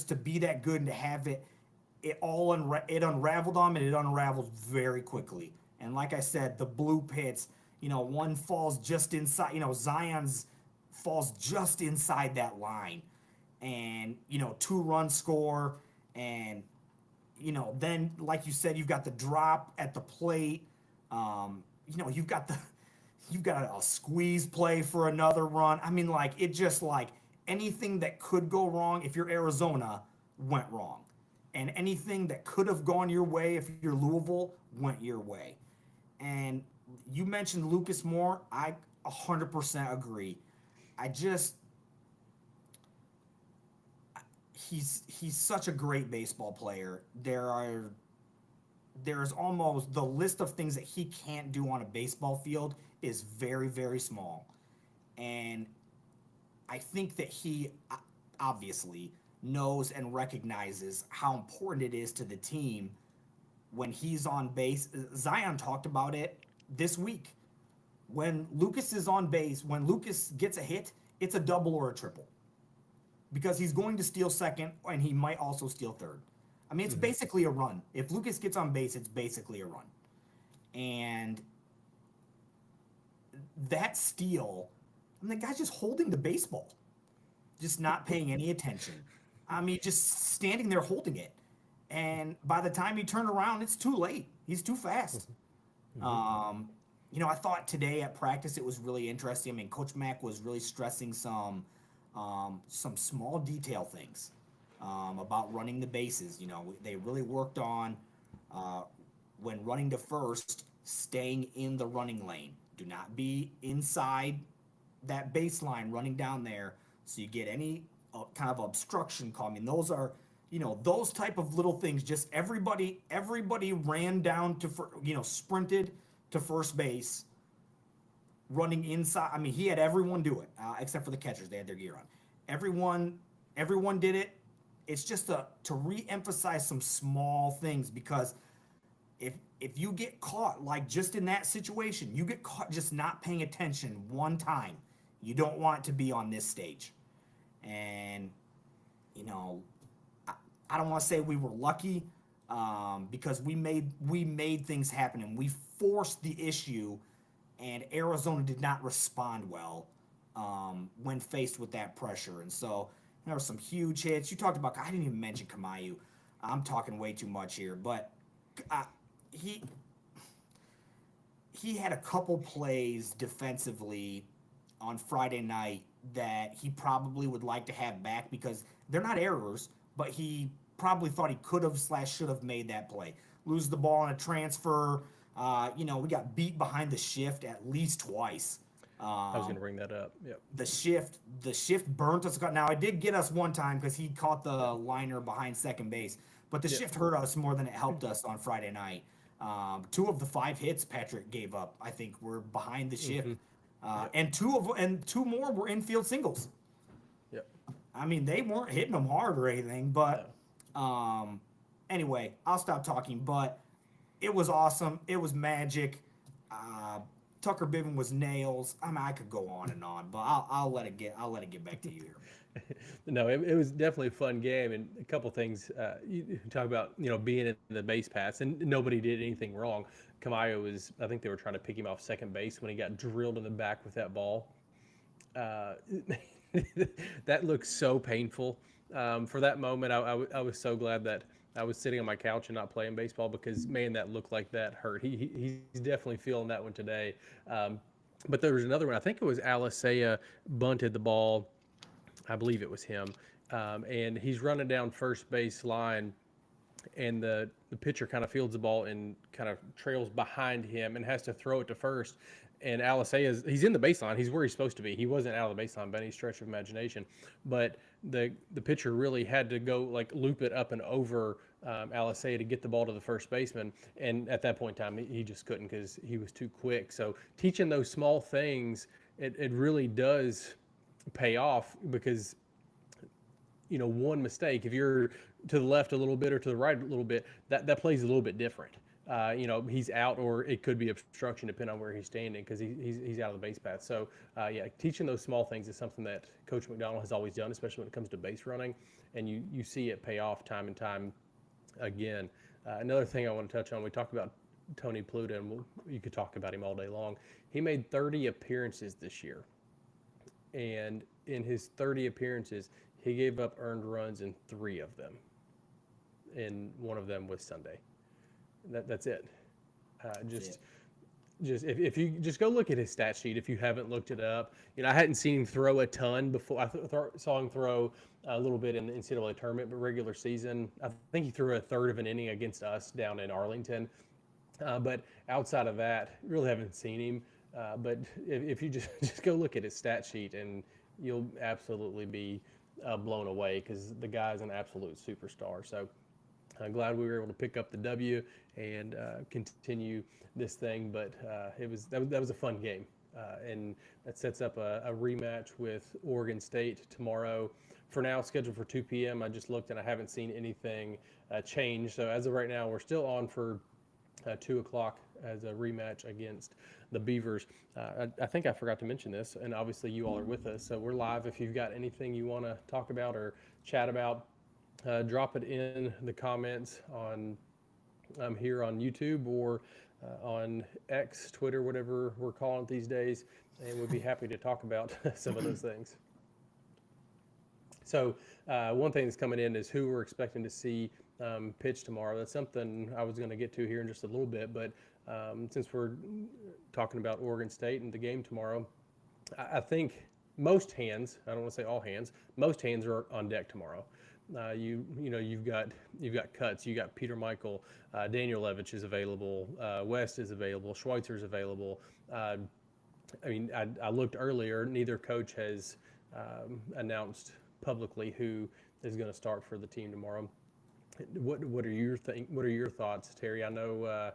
to be that good and to have it unraveled on him, and it unraveled very quickly. And like I said, the blue pits, one falls just inside. Zion's falls just inside that line, and 2-run score, and then like you said, you've got the drop at the plate. You've got a squeeze play for another run. I mean, like, it just, like, anything that could go wrong if you're Arizona went wrong, and anything that could have gone your way if you're Louisville went your way. And you mentioned Lucas Moore. I 100% agree. I just he's such a great baseball player. There's almost the list of things that he can't do on a baseball field is very, very small. And I think that he obviously knows and recognizes how important it is to the team when he's on base. Zion talked about it this week. When Lucas is on base, when Lucas gets a hit, it's a double or a triple because he's going to steal second, and he might also steal third. I mean, it's Hmm. basically a run. If Lucas gets on base, it's basically a run. And that steal, I mean, the guy's just holding the baseball, just not paying any attention. I mean, just standing there holding it. And by the time he turned around, it's too late. He's too fast. Hmm. Um, I thought today at practice it was really interesting. I mean, Coach Mack was really stressing some small detail things about running the bases. They really worked on uh, when running to first, staying in the running lane. Do not be inside that baseline running down there, so you get any kind of obstruction call. I mean, those are, those type of little things. Just everybody ran down to, sprinted to first base, running inside. I mean, he had everyone do it except for the catchers. They had their gear on. Everyone did it. It's just to re-emphasize some small things, because if you get caught, like just in that situation, you get caught just not paying attention one time, you don't want to be on this stage. And I don't want to say we were lucky, because we made things happen and we forced the issue, and Arizona did not respond well when faced with that pressure. And so there were some huge hits. You talked about, I didn't even mention Kamayu. I'm talking way too much here, but he had a couple plays defensively on Friday night that he probably would like to have back, because they're not errors, but he probably thought he could have / should have made that play. Lose the ball on a transfer. We got beat behind the shift at least twice. I was going to bring that up. Yep. The shift burnt us. Now, it did get us one time because he caught the liner behind second base, but the shift hurt us more than it helped us on Friday night. 2 of the 5 hits Patrick gave up, I think, were behind the shift. And 2 more were infield singles. Yep. I mean, they weren't hitting them hard or anything, but anyway, I'll stop talking. But it was awesome. It was magic. Tucker Biven was nails. I mean, I could go on and on, but I'll let it get back to you here. No, it was definitely a fun game, and a couple things. You talk about being in the base paths, and nobody did anything wrong. Kamayo I think they were trying to pick him off second base when he got drilled in the back with that ball. That looked so painful. For that moment, I was so glad that I was sitting on my couch and not playing baseball, because man, that looked like that hurt. He's definitely feeling that one today. But there was another one. I think it was Alisea bunted the ball. I believe it was him. And he's running down first base line, and the pitcher kind of fields the ball and kind of trails behind him and has to throw it to first. And Alisea he's in the baseline. He's where he's supposed to be. He wasn't out of the baseline by any stretch of imagination. But the pitcher really had to go loop it up and over Alisea to get the ball to the first baseman. And at that point in time, he just couldn't, because he was too quick. So teaching those small things, it really does pay off, because one mistake, if you're to the left a little bit or to the right a little bit, that plays a little bit different. He's out, or it could be obstruction depending on where he's standing, because he's out of the base path. So teaching those small things is something that Coach McDonald has always done, especially when it comes to base running, and you see it pay off time and time again. Another thing I want to touch on, we talked about Tony Pluta, and you could talk about him all day long. He made 30 appearances this year, and in his 30 appearances, he gave up earned runs in 3 of them, and one of them was Sunday. That's it. Just if you just go look at his stat sheet, if you haven't looked it up, I hadn't seen him throw a ton before. I saw him throw a little bit in the NCAA tournament, but regular season, I think he threw a third of an inning against us down in Arlington. But outside of that, really haven't seen him. But if you just go look at his stat sheet, and you'll absolutely be blown away, because the guy's an absolute superstar. So I'm glad we were able to pick up the W and continue this thing. But that was a fun game, and that sets up a rematch with Oregon State tomorrow. For now, scheduled for 2 p.m. I just looked and I haven't seen anything change. So as of right now, we're still on for 2 o'clock as a rematch against the Beavers. I think I forgot to mention this, and obviously you all are with us, so we're live. If you've got anything you want to talk about or chat about, drop it in the comments on here on YouTube, or on X, Twitter, whatever we're calling it these days, and we'd be happy to talk about some of those things. So one thing that's coming in is who we're expecting to see pitch tomorrow. That's something I was going to get to here in just a little bit, but since we're talking about Oregon State and the game tomorrow, I think most hands, I don't want to say all hands, most hands are on deck tomorrow. You've got cuts. You got Peter Michael, Daniel Levitch is available, West is available, Schweitzer's available. I looked earlier. Neither coach has announced publicly who is going to start for the team tomorrow. What are your thoughts, Terry? I know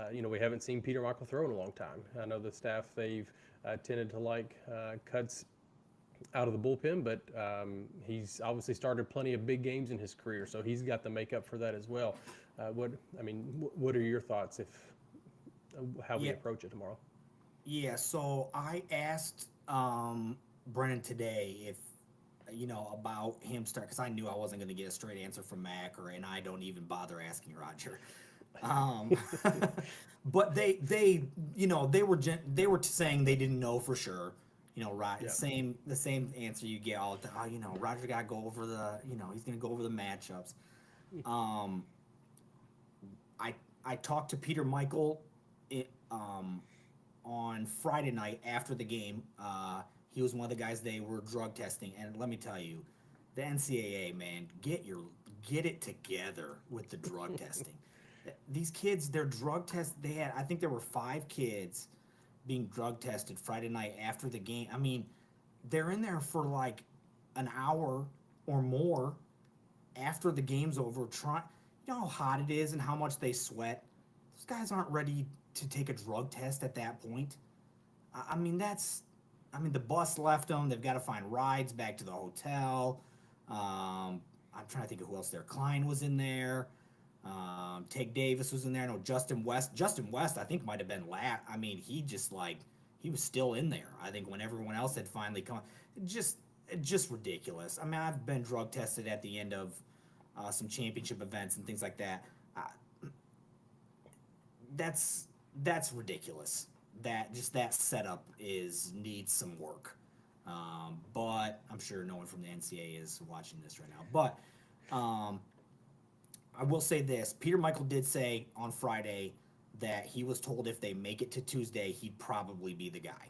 we haven't seen Peter Michael throw in a long time. I know the staff, they've tended to like cuts out of the bullpen, but he's obviously started plenty of big games in his career, so he's got the makeup for that as well. What are your thoughts if how we Yeah, approach it tomorrow? yeah. So I asked Brennan today if about him start because I knew I wasn't going to get a straight answer from Mac, and I don't even bother asking Roger. Um, but they were saying they didn't know for sure. Right? Yeah. The same answer you get all the time. Oh, Roger got to go over he's going to go over the matchups. Um, I talked to Peter Michael, on Friday night after the game. He was one of the guys they were drug testing, and let me tell you, the NCAA, man, get it together with the drug testing. These kids, their drug test, I think there were 5 kids being drug tested Friday night after the game. I mean, they're in there for like an hour or more after the game's over. You know how hot it is and how much they sweat. Those guys aren't ready to take a drug test at that point. I mean, the bus left them. They've got to find rides back to the hotel. I'm trying to think of who else there. Klein was in there. Tig Davis was in there. No, Justin West. Justin West, I think, might have been last. I mean, he was still in there. I think when everyone else had finally come, just ridiculous. I mean, I've been drug tested at the end of some championship events and things like that. That's ridiculous. That setup needs some work. But I'm sure no one from the NCAA is watching this right now. But I will say this: Peter Michael did say on Friday that he was told if they make it to Tuesday, he'd probably be the guy.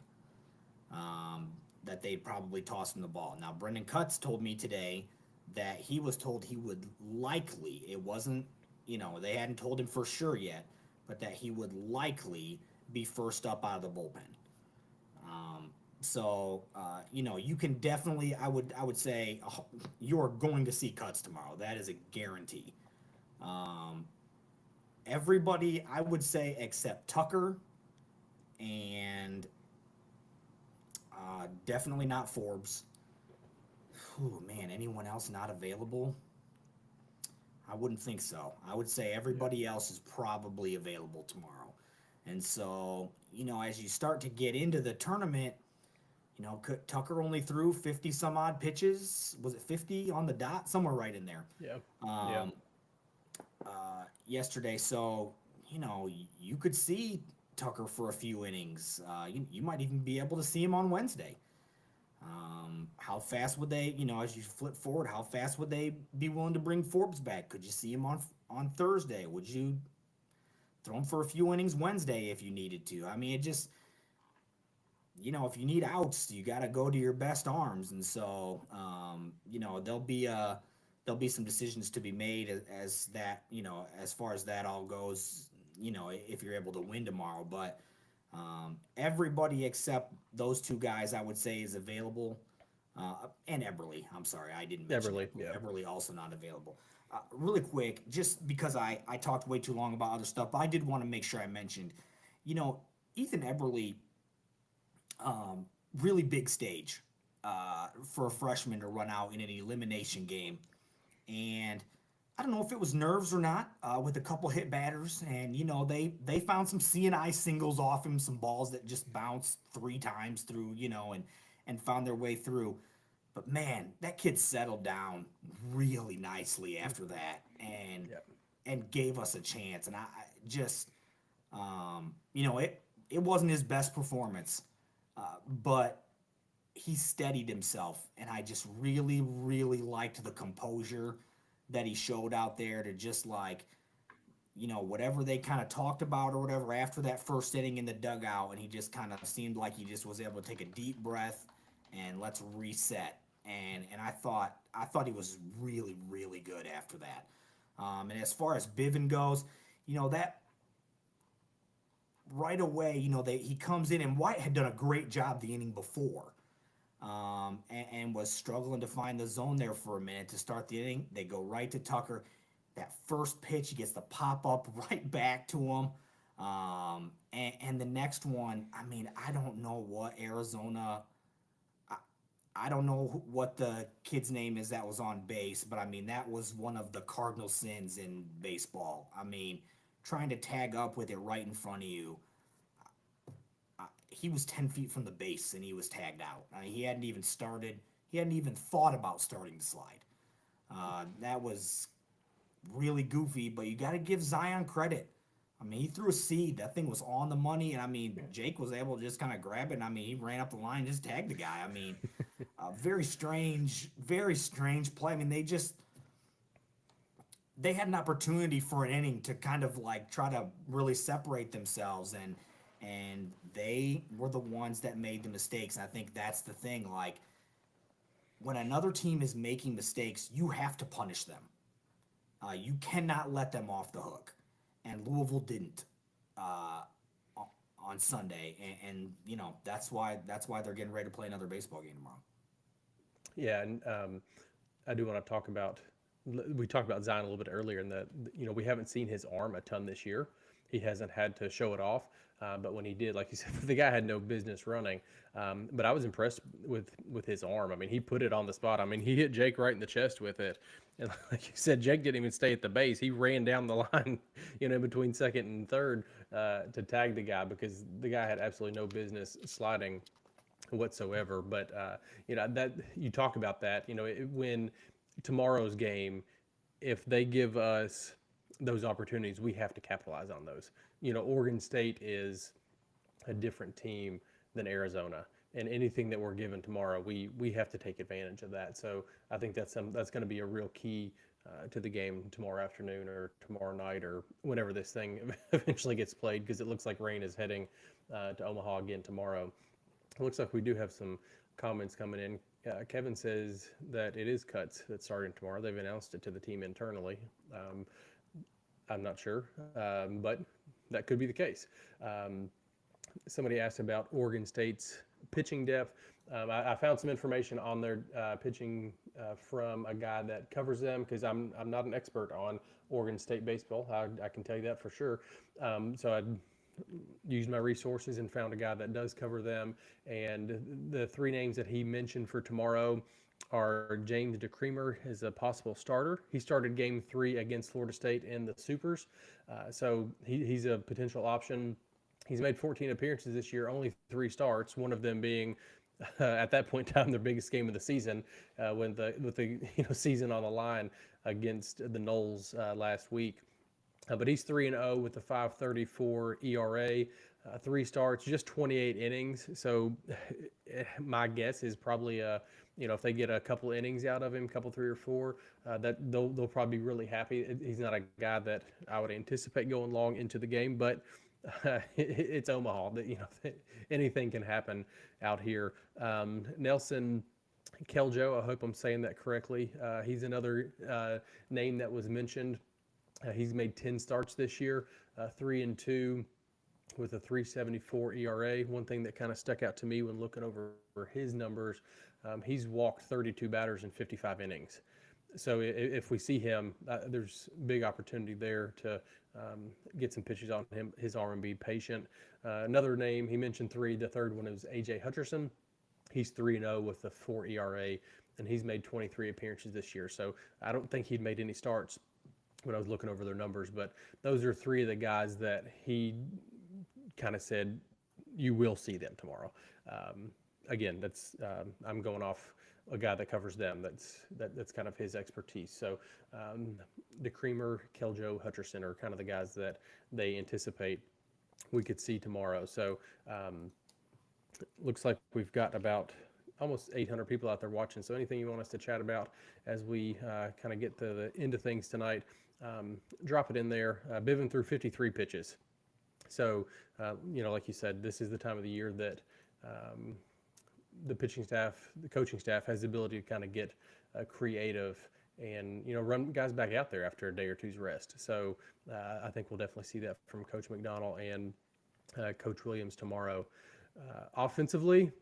That they'd probably toss him the ball. Now, Brendan Cutts told me today that he was told he would likely. It wasn't, they hadn't told him for sure yet, but that he would likely be first up out of the bullpen. You can definitely, I would say, you're going to see Cutts tomorrow. That is a guarantee. Everybody, I would say, except Tucker, and definitely not Forbes. Oh man, anyone else not available? I wouldn't think so. I would say everybody else is probably available tomorrow. And so, as you start to get into the tournament, Tucker only threw 50 some odd pitches. Was it 50 on the dot? Somewhere right in there. Yeah. Yesterday. So, you could see Tucker for a few innings. You might even be able to see him on Wednesday. How fast would they, as you flip forward, how fast would they be willing to bring Forbes back? Could you see him on Thursday? Would you throw him for a few innings Wednesday if you needed to? I mean, it just, if you need outs, you got to go to your best arms. And so, there'll be some decisions to be made as that, as far as that all goes, if you're able to win tomorrow. But everybody except those 2 guys, I would say, is available. And Eberle. I'm sorry, I didn't mention Eberle. Eberle. Yeah. Eberle also not available. Really quick, just because I talked way too long about other stuff, but I did want to make sure I mentioned, Ethan Eberle, really big stage for a freshman to run out in an elimination game. And I don't know if it was nerves or not, with a couple hit batters, and they found some CNI singles off him, some balls that just bounced 3 times through, and found their way through. But man, that kid settled down really nicely after that, and gave us a chance. And I just, it wasn't his best performance, but he steadied himself, and I just really, really liked the composure that he showed out there to just whatever they kind of talked about or whatever after that first inning in the dugout, and he just kind of seemed like he just was able to take a deep breath and let's reset. And I thought he was really, really good after that. And as far as Bivin goes, that right away, he comes in, and White had done a great job the inning before. and was struggling to find the zone there for a minute to start the inning. They go right to Tucker. That first pitch, he gets the pop up right back to him. And the next one, I mean, I don't know what Arizona. I, I don't know what the kid's name is that was on base, but I mean, that was one of the cardinal sins in baseball. I mean, trying to tag up with it right in front of you. He was 10 feet from the base and he was tagged out. I mean, he hadn't even started, he hadn't even thought about starting the slide. That was really goofy, but you got to give Zion credit. I mean, he threw a seed. That thing was on the money, and I mean, Jake was able to just kind of grab it. And, I mean, he ran up the line, and just tagged the guy. I mean, very strange play. I mean, they had an opportunity for an inning to kind of like try to really separate themselves, and they were the ones that made the mistakes. And I think that's the thing. Like, when another team is making mistakes, you have to punish them. You cannot let them off the hook, and Louisville didn't uh, on Sunday, and that's why they're getting ready to play another baseball game tomorrow. Yeah, and I do want to talk about. We talked about Zion a little bit earlier, and that we haven't seen his arm a ton this year. He hasn't had to show it off, but when he did, like you said, the guy had no business running. But I was impressed with his arm. I mean, he put it on the spot. I mean, he hit Jake right in the chest with it, and like you said, Jake didn't even stay at the base. He ran down the line, between second and third to tag the guy because the guy had absolutely no business sliding whatsoever. But that you talk about that, when tomorrow's game, if they give us those opportunities, we have to capitalize on those. Oregon State is a different team than Arizona, and anything that we're given tomorrow, we have to take advantage of that. So I think that's going to be a real key to the game tomorrow afternoon or tomorrow night or whenever this thing eventually gets played, because it looks like rain is heading to Omaha again tomorrow. It looks like we do have some comments coming in. Kevin says that it is cuts that's starting tomorrow. They've announced it to the team internally. I'm not sure, but that could be the case. Somebody asked about Oregon State's pitching depth. I found some information on their pitching from a guy that covers them, because I'm not an expert on Oregon State baseball. I can tell you that for sure. So I used my resources and found a guy that does cover them. And the three names that he mentioned for tomorrow are James DeCreamer as a possible starter. He started game 3 against Florida State in the Supers. So he's a potential option. He's made 14 appearances this year, only 3 starts, one of them being at that point in time their biggest game of the season, with the season on the line against the Noles last week. But he's 3-0 with a 5.34 ERA, 3 starts, just 28 innings. So my guess is probably if they get a couple innings out of him, couple 3 or 4, that they'll probably be really happy. He's not a guy that I would anticipate going long into the game, but it's Omaha. That anything can happen out here. Nelson Keljo, I hope I'm saying that correctly. He's another name that was mentioned. He's made 10 starts this year, 3-2 with a 3.74 ERA. One thing that kind of stuck out to me when looking over his numbers, he's walked 32 batters in 55 innings. So if we see him, there's big opportunity there to get some pitches on him, his arm, and be patient. Another name, he mentioned 3. The third one is A.J. Hutcherson. He's 3-0 with a 4 ERA, and he's made 23 appearances this year. So I don't think he'd made any starts when I was looking over their numbers, but those are 3 of the guys that he kind of said you will see them tomorrow. Again, that's I'm going off a guy that covers them. That's kind of his expertise. So DeCreamer, Keljo, Hutcherson are kind of the guys that they anticipate we could see tomorrow. So looks like we've got about almost 800 people out there watching. So anything you want us to chat about as we kind of get to the end of things tonight, drop it in there. Bivin threw 53 pitches. So, like you said, this is the time of the year that the pitching staff, the coaching staff has the ability to kind of get creative and, run guys back out there after a day or two's rest. So I think we'll definitely see that from Coach McDonald and Coach Williams tomorrow. Offensively,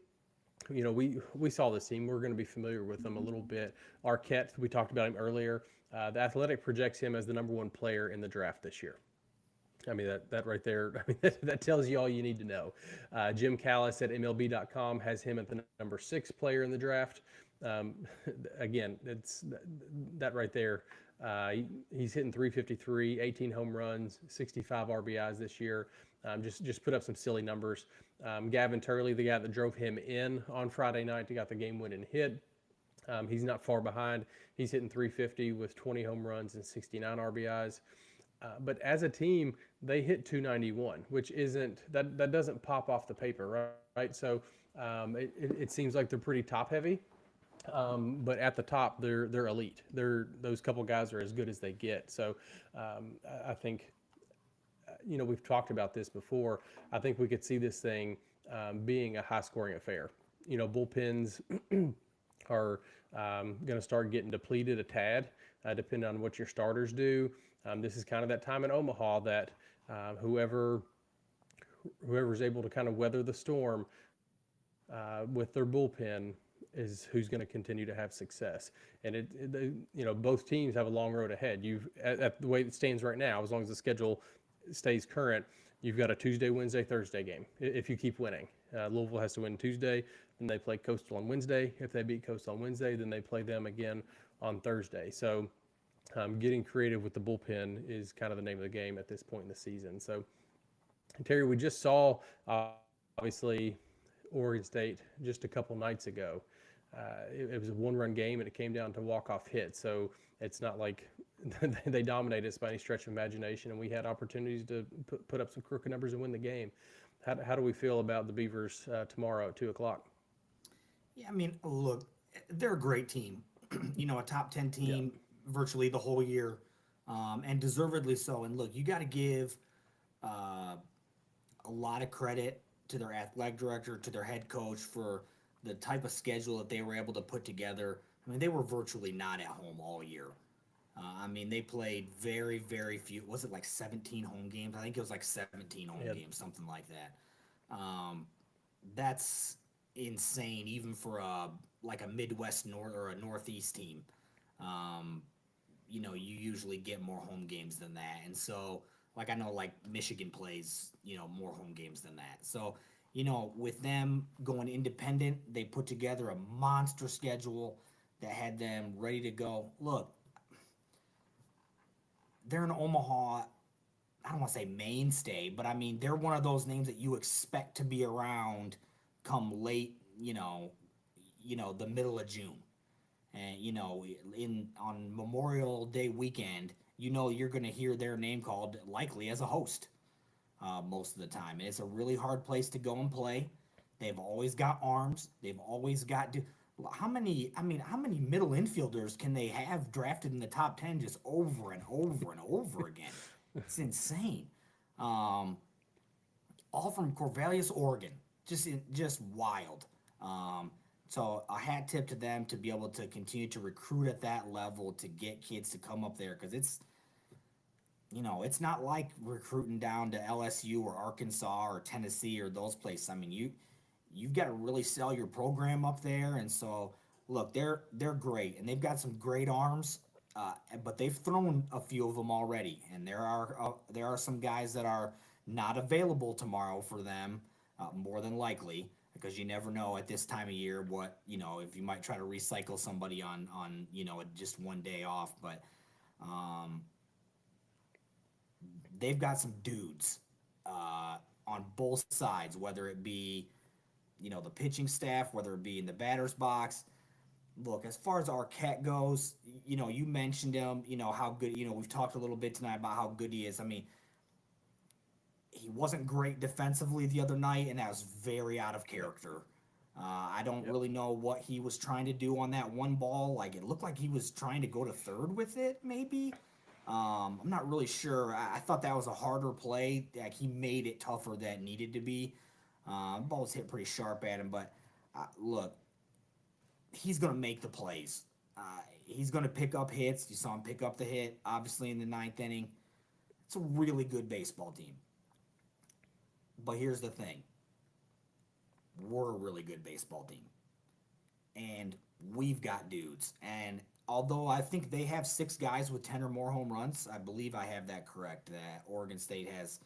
we saw this team. We're going to be familiar with them a little bit. Arquette, we talked about him earlier. The Athletic projects him as the number one player in the draft this year. I mean, that right there, I mean, that tells you all you need to know. Jim Callis at MLB.com has him at the number 6 player in the draft. Um, Again, it's that right there. He's hitting 353, 18 home runs, 65 RBIs this year. Just put up some silly numbers. Gavin Turley, the guy that drove him in on Friday night to got the game-winning hit, he's not far behind. He's hitting 350 with 20 home runs and 69 RBIs. But as a team, they hit 291, which isn't that doesn't pop off the paper, right? So it seems like they're pretty top heavy, but at the top they're elite. Those couple guys are as good as they get. So I think we've talked about this before. I think we could see this thing being a high scoring affair. Bullpens are going to start getting depleted a tad, depending on what your starters do. This is kind of that time in Omaha that whoever's able to kind of weather the storm with their bullpen is who's going to continue to have success. And both teams have a long road ahead. At the way it stands right now, as long as the schedule stays current, you've got a Tuesday, Wednesday, Thursday game. If you keep winning, Louisville has to win Tuesday, then they play Coastal on Wednesday. If they beat Coastal on Wednesday, then they play them again on Thursday. So getting creative with the bullpen is kind of the name of the game at this point in the season. So, Terry, we just saw, obviously, Oregon State just a couple nights ago. It was a one-run game, and it came down to walk-off hits. So it's not like they dominated us by any stretch of imagination, and we had opportunities to put up some crooked numbers and win the game. How do we feel about the Beavers tomorrow at 2 o'clock? Yeah, I mean, look, they're a great team. A top 10 team. Yeah. Virtually the whole year, and deservedly so. And look, you got to give a lot of credit to their athletic director, to their head coach for the type of schedule that they were able to put together. I mean, they were virtually not at home all year. I mean, they played very, very few. Was it like 17 home games? I think it was like 17 home games, something like that. That's insane, even for a Midwest or a Northeast team. You usually get more home games than that. And so, I know Michigan plays, more home games than that. So, with them going independent, they put together a monster schedule that had them ready to go. Look, they're in Omaha. I don't want to say mainstay, but I mean, they're one of those names that you expect to be around come late, the middle of June. And on Memorial Day weekend, you're going to hear their name called likely as a host most of the time. And it's a really hard place to go and play. They've always got arms. They've always got how many middle infielders can they have drafted in the top 10 just over and over and over again? It's insane. All from Corvallis, Oregon. Just wild. So a hat tip to them to be able to continue to recruit at that level, to get kids to come up there, because it's not like recruiting down to LSU or Arkansas or Tennessee or those places. I mean, you've got to really sell your program up there. And so, look, they're great, and they've got some great arms, but they've thrown a few of them already, and there are some guys that are not available tomorrow for them, more than likely. Because you never know at this time of year what, if you might try to recycle somebody on just one day off. But they've got some dudes on both sides, whether it be, the pitching staff, whether it be in the batter's box. Look, as far as Arquette goes, you mentioned him, how good, we've talked a little bit tonight about how good he is. I mean, he wasn't great defensively the other night, and that was very out of character. I don't really know what he was trying to do on that one ball. It looked like he was trying to go to third with it, maybe. I'm not really sure. I thought that was a harder play. He made it tougher than it needed to be. The ball was hit pretty sharp at him, but look, he's going to make the plays. He's going to pick up hits. You saw him pick up the hit, obviously, in the 9th inning. It's a really good baseball team. But here's the thing. we're a really good baseball team. And we've got dudes. And although I think they have 6 guys with 10 or more home runs, I believe I have that correct. That Oregon State has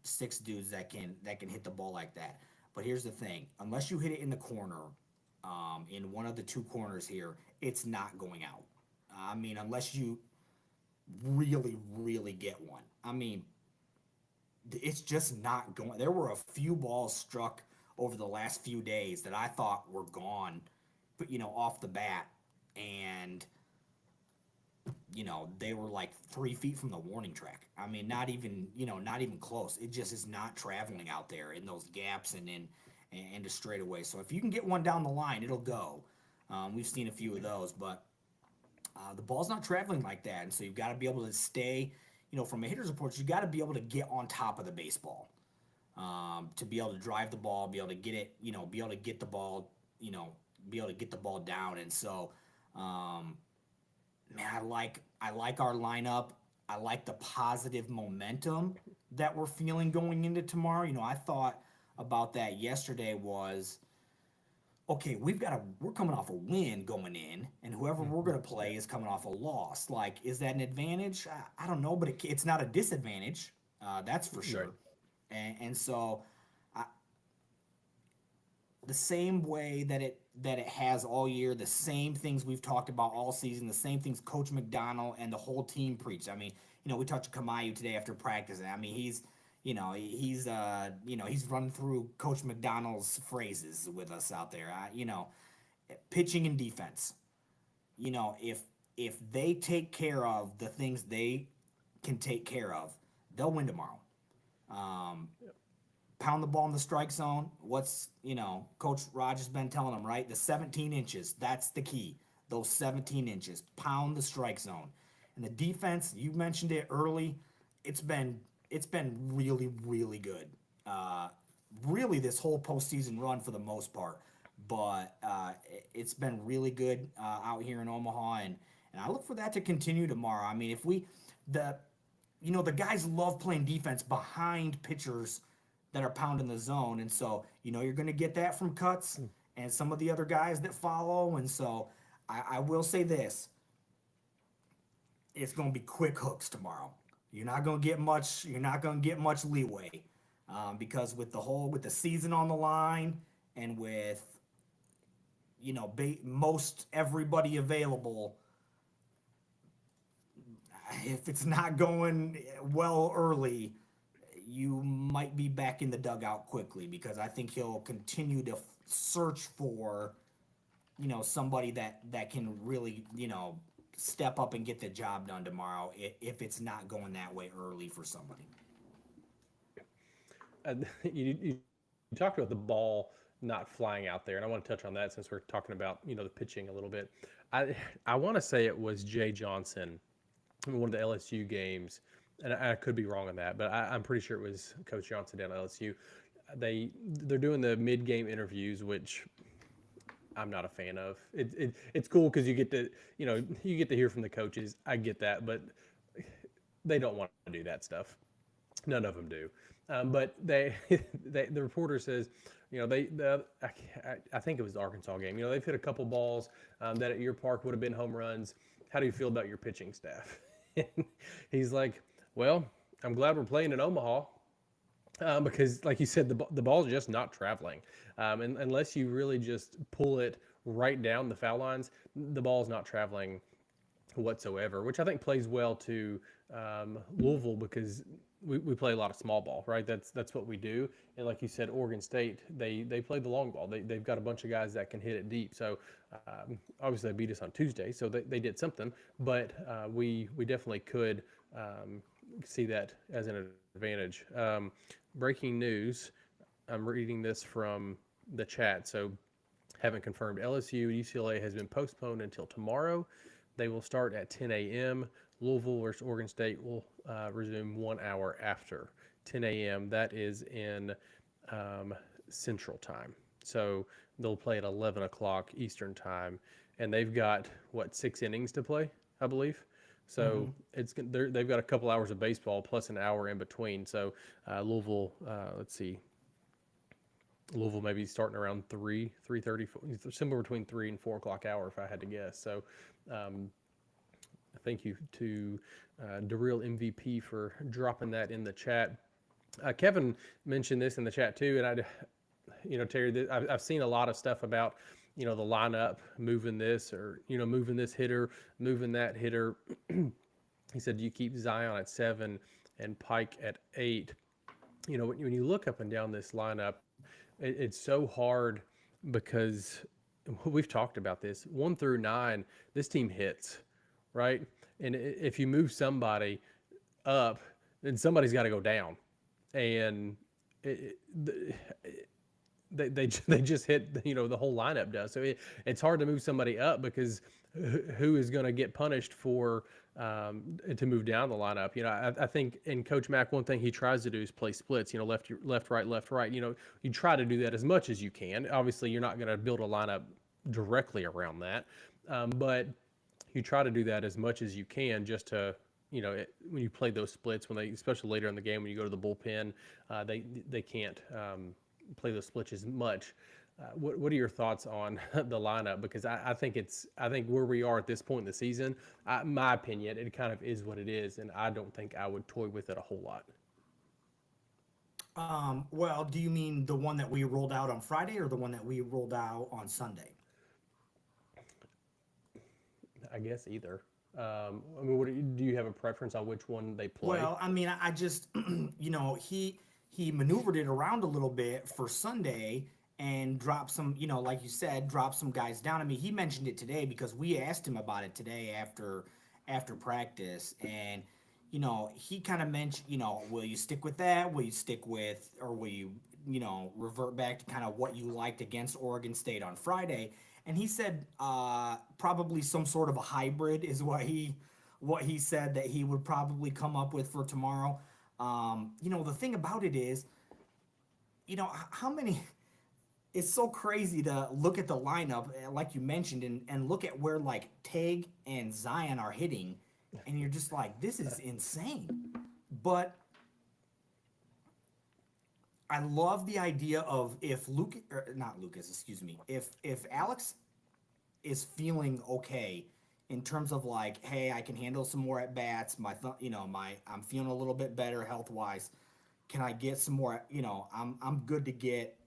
6 dudes that can hit the ball like that. But here's the thing: unless you hit it in the corner, in one of the 2 corners here, it's not going out. I mean, unless you really, really get one. I mean, it's just not going. There were a few balls struck over the last few days that I thought were gone, but off the bat, and they were like 3 feet from the warning track. I mean, not even close. It just is not traveling out there in those gaps and into straightaways. So if you can get one down the line, it'll go. We've seen a few of those, but the ball's not traveling like that, and so you've got to be able to stay. From a hitter's approach, you got to be able to get on top of the baseball, to be able to drive the ball, be able to get it, be able to get the ball, be able to get the ball down. And so, man, I like our lineup. I like the positive momentum that we're feeling going into tomorrow. I thought about that yesterday was, okay, we're coming off a win going in, and whoever we're going to play is coming off a loss. Like, is that an advantage? I don't know, but it's not a disadvantage. That's for sure. Right. And so, I, the same way that it has all year, the same things we've talked about all season, the same things Coach McDonald and the whole team preach. I mean, we talked to Kamayu today after practice. I mean, he's run through Coach McDonald's phrases with us out there. Pitching and defense. If they take care of the things they can take care of, they'll win tomorrow. Pound the ball in the strike zone. What's Coach Rogers been telling them, right? The 17 inches. That's the key. Those 17 inches. Pound the strike zone. And the defense, you mentioned it early. It's been really, really good. Really, this whole postseason run for the most part, but it's been really good out here in Omaha, and I look for that to continue tomorrow. I mean, if the guys love playing defense behind pitchers that are pounding the zone, and so you're going to get that from Cuts and some of the other guys that follow, and so I will say this: it's going to be quick hooks tomorrow. You're not going to get much. You're not going to get much leeway, because with the season on the line and with most everybody available, if it's not going well early, you might be back in the dugout quickly, because I think he'll continue to search for somebody that can really step up and get the job done tomorrow if it's not going that way early for somebody. You talked about the ball not flying out there, and I want to touch on that since we're talking about the pitching a little bit. I want to say it was Jay Johnson in one of the LSU games, and I could be wrong on that, but I'm pretty sure it was Coach Johnson down at LSU. They're doing the mid-game interviews, which I'm not a fan of. It's cool because you get to hear from the coaches. I get that, but they don't want to do that stuff. None of them do. But the reporter says, I think it was the Arkansas game. They've hit a couple balls that at your park would have been home runs. How do you feel about your pitching staff? He's like, well, I'm glad we're playing in Omaha. Because, like you said, the ball's just not traveling. And unless you really just pull it right down the foul lines, the ball's not traveling whatsoever, which I think plays well to Louisville, because we play a lot of small ball, right? That's what we do. And like you said, Oregon State, they play the long ball. They've got a bunch of guys that can hit it deep. So obviously they beat us on Tuesday, so they did something. But we definitely could see that as an advantage. Breaking news, I'm reading this from the chat, so haven't confirmed. LSU and UCLA has been postponed until tomorrow. They will start at 10 a.m. Louisville versus Oregon State will resume 1 hour after 10 a.m. That is in Central Time. So they'll play at 11 o'clock Eastern Time, and they've got, 6 innings to play, I believe. So they've got a couple hours of baseball plus an hour in between. So Louisville, let's see, Louisville maybe starting around 3:30, somewhere between 3 and 4 o'clock hour, if I had to guess. So, um, thank you to DeReal MVP for dropping that in the chat. Kevin mentioned this in the chat too, and Terry, I've seen a lot of stuff about, the lineup moving this, or moving this hitter, moving that hitter. He said, do you keep Zion at 7 and Pike at 8? When you look up and down this lineup, it's so hard because we've talked about this 1 through 9. This team hits, right? And if you move somebody up, then somebody's got to go down, and it, they just hit, the whole lineup does. So it's hard to move somebody up because who is going to get punished for to move down the lineup? I think in Coach Mack, one thing he tries to do is play splits. Left, right, left, right. You try to do that as much as you can. Obviously, you're not going to build a lineup directly around that, but you try to do that as much as you can, just to when you play those splits, especially later in the game when you go to the bullpen, they can't play those splits as much. What are your thoughts on the lineup? Because I think where we are at this point in the season, my opinion, it kind of is what it is, and I don't think I would toy with it a whole lot. Well, do you mean the one that we rolled out on Friday or the one that we rolled out on Sunday? I guess either. I mean, do you have a preference on which one they play? Well, I mean, I just, he maneuvered it around a little bit for Sunday and dropped some, like you said, dropped some guys down. I mean, he mentioned it today because we asked him about it today after practice, and he kind of mentioned, will you stick with that? Will you stick with, or will you, revert back to kind of what you liked against Oregon State on Friday? And he said probably some sort of a hybrid is what he said that he would probably come up with for tomorrow. The thing about it is, how many. It's so crazy to look at the lineup, like you mentioned, and look at where like Tag and Zion are hitting, and you're just like, this is insane. But I love the idea of if if Alex is feeling okay in terms of like, hey, I can handle some more at bats. I'm feeling a little bit better health wise. Can I get some more? I'm good to get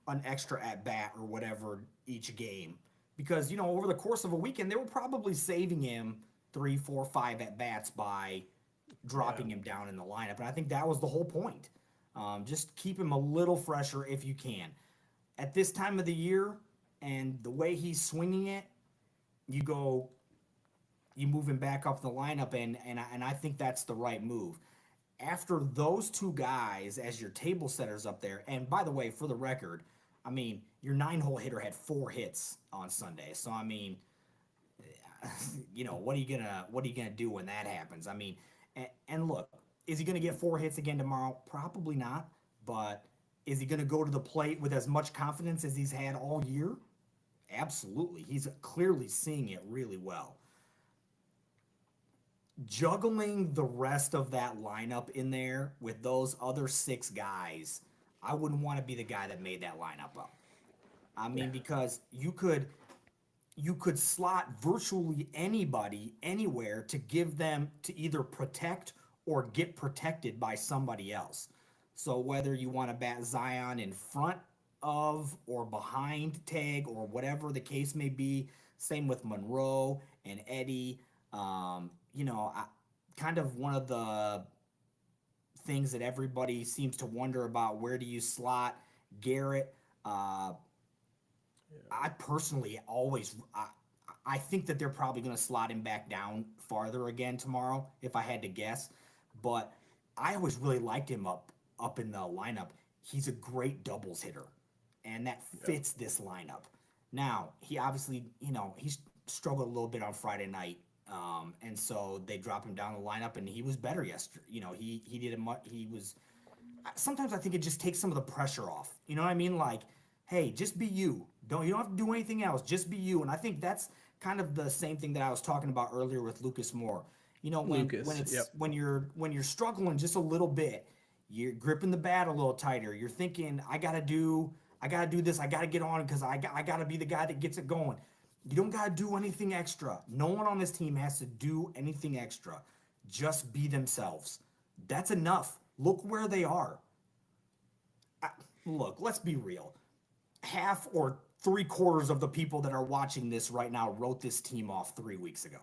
an extra at bat or whatever each game, because over the course of a weekend they were probably saving him 3, 4, 5 at bats by dropping him down in the lineup, and I think that was the whole point. Just keep him a little fresher if you can. At this time of the year and the way he's swinging it, you move him back up the lineup, and I think that's the right move. After those two guys as your table setters up there, and by the way, for the record, I mean, your 9-hole hitter had 4 hits on Sunday. So I mean, what are you gonna do when that happens? I mean, and look, is he gonna get 4 hits again tomorrow? Probably not. But is he gonna go to the plate with as much confidence as he's had all year? Absolutely. He's clearly seeing it really well. Juggling the rest of that lineup in there with those other 6 guys, I wouldn't want to be the guy that made that lineup up. I mean, because you could slot virtually anybody anywhere to give them to either protect or get protected by somebody else. So whether you want to bat Zion in front of or behind Tag or whatever the case may be, same with Monroe and Eddie. Kind of one of the things that everybody seems to wonder about, where do you slot Garrett? I personally I think that they're probably going to slot him back down farther again tomorrow, if I had to guess. But I always really liked him up in the lineup. He's a great doubles hitter, and that fits this lineup. Now, he obviously, he struggled a little bit on Friday night. And so they dropped him down the lineup, and he was better yesterday. He did he was. Sometimes I think it just takes some of the pressure off. You know what I mean? Like, hey, just be you. You don't have to do anything else. Just be you. And I think that's kind of the same thing that I was talking about earlier with Lucas Moore. When you're struggling just a little bit, You're gripping the bat a little tighter. You're thinking, I gotta do this. I gotta get on because I gotta be the guy that gets it going. You don't gotta do anything extra. No one on this team has to do anything extra. Just be themselves. That's enough. Look where they are. I, Look, let's be real. Half or three-quarters of the people that are watching this right now wrote this team off 3 weeks ago,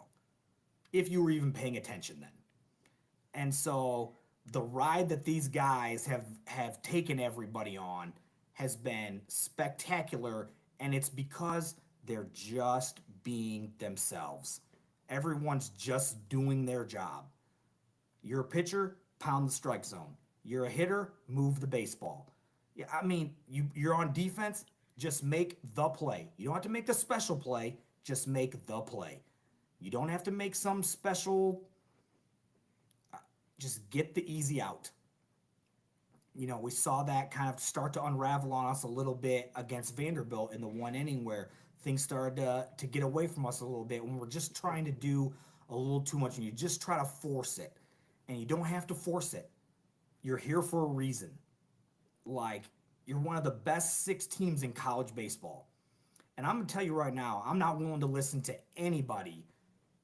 if you were even paying attention then. And so the ride that these guys have taken everybody on has been spectacular, and it's because they're just being themselves. Everyone's just doing their job. You're a pitcher, pound the strike zone. You're a hitter, move the baseball. Yeah, I mean, you're on defense, just make the play. You don't have to make the special play, just make the play. You don't have to make some special, just get the easy out. We saw that kind of start to unravel on us a little bit against Vanderbilt in the one inning where things started to get away from us a little bit when we're just trying to do a little too much and you just try to force it. And you don't have to force it. You're here for a reason. Like, you're one of the best 6 teams in college baseball. And I'm going to tell you right now, I'm not willing to listen to anybody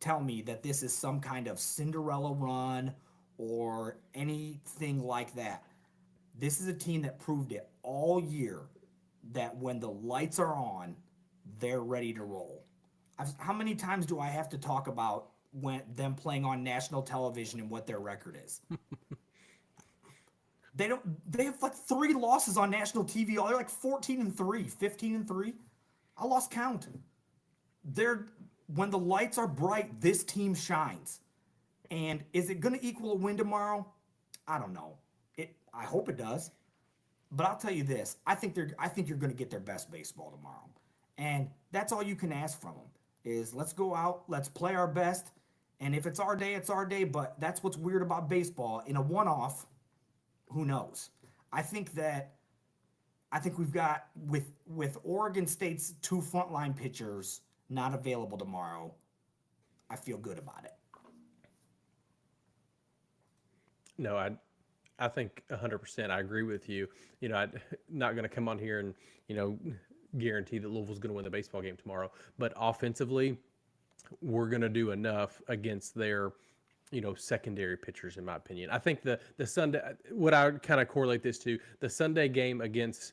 tell me that this is some kind of Cinderella run or anything like that. This is a team that proved it all year that when the lights are on, they're ready to roll. How many times do I have to talk about them playing on national television and what their record is? They have like 3 losses on national TV. They're like 14-3, 15-3. I lost count. When the lights are bright, this team shines. And is it going to equal a win tomorrow? I don't know. I hope it does. But I'll tell you this. I think you're going to get their best baseball tomorrow. And that's all you can ask from them is let's go out, let's play our best. And if it's our day, it's our day. But that's what's weird about baseball. In a one-off, who knows? I think we've got with Oregon State's 2 frontline pitchers not available tomorrow. I feel good about it. No, I think 100%. I agree with you. I'm not going to come on here and guarantee that Louisville's going to win the baseball game tomorrow. But offensively, we're going to do enough against their secondary pitchers, in my opinion. I think the Sunday, what I would kind of correlate this to, the Sunday game against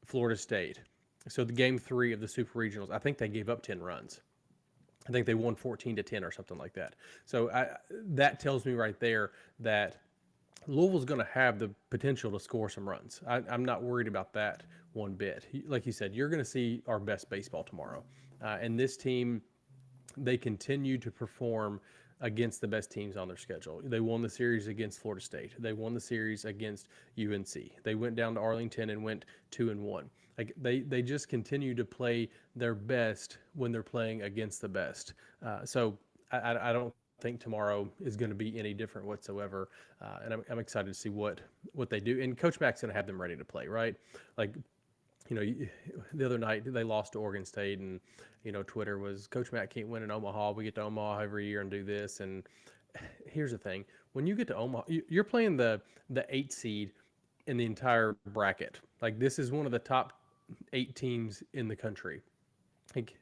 Florida State. So the game 3 of the Super Regionals, I think they gave up 10 runs. I think they won 14-10 or something like that. So that tells me right there that Louisville's going to have the potential to score some runs. I'm not worried about that one bit. Like you said, you're going to see our best baseball tomorrow. And this team, they continue to perform against the best teams on their schedule. They won the series against Florida State. They won the series against UNC. They went down to Arlington and went 2-1. Like they just continue to play their best when they're playing against the best. So I don't think tomorrow is going to be any different whatsoever. And I'm excited to see what they do. And Coach Mack's going to have them ready to play, right? Like, the other night they lost to Oregon State, and Twitter was, Coach Mack can't win in Omaha. We get to Omaha every year and do this. And here's the thing: when you get to Omaha, you're playing the 8 seed in the entire bracket. Like, this is one of the top 8 teams in the country. Like,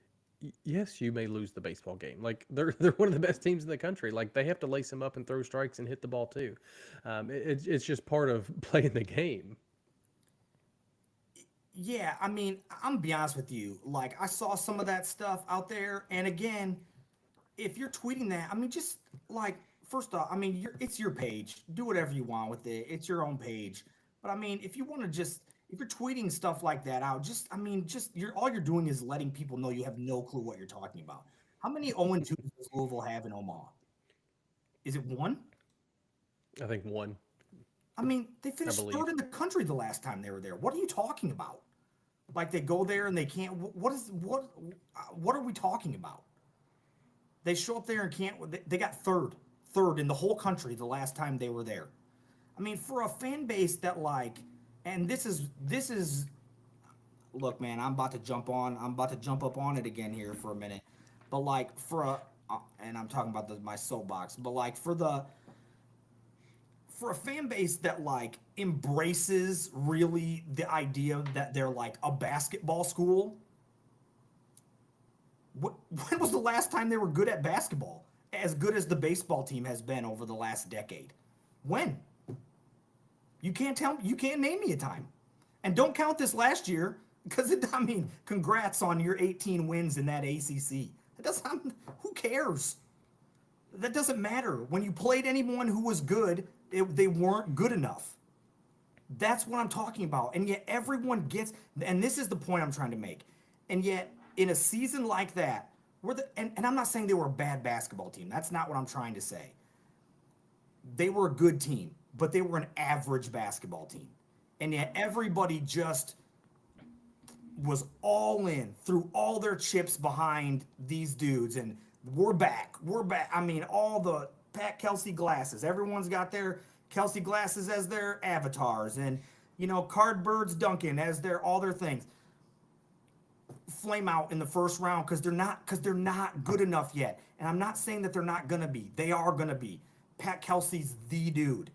yes, you may lose the baseball game. Like, they're one of the best teams in the country. Like, they have to lace them up and throw strikes and hit the ball too. It's just part of playing the game. Yeah, I mean, I'm gonna be honest with you. Like, I saw some of that stuff out there, and again, if you're tweeting that, I mean, just like, first off, I mean, it's your page. Do whatever you want with it. It's your own page. But I mean, if you want to if you're tweeting stuff like that out, all you're doing is letting people know you have no clue what you're talking about. How many 0-2 does Louisville have in Omaha? Is it 1? I think 1. I mean, they finished 3rd in the country the last time they were there. What are you talking about? Like, they go there and they can't. What are we talking about? They show up there and can't. They got third in the whole country the last time they were there. I mean, for a fan base that, like, and this is. Look, man, I'm about to jump up on it again here for a minute, but like and I'm talking about my soapbox, but like for for a fan base that like embraces really the idea that they're like a basketball school. When was the last time they were good at basketball? As good as the baseball team has been over the last decade. When? You can't name me a time. And don't count this last year, because congrats on your 18 wins in that ACC. Who cares? That doesn't matter. When you played anyone who was good, they weren't good enough. That's what I'm talking about. And yet everyone gets, and this is the point I'm trying to make. And yet in a season like that, and I'm not saying they were a bad basketball team. That's not what I'm trying to say. They were a good team, but they were an average basketball team. And yet everybody just was all in, threw all their chips behind these dudes, and we're back. All the Pat Kelsey glasses. Everyone's got their Kelsey glasses as their avatars, and Cardbirds Duncan as all their things. Flame out in the first round because they're not good enough yet. And I'm not saying that they're not gonna be. They are gonna be. Pat Kelsey's the dude.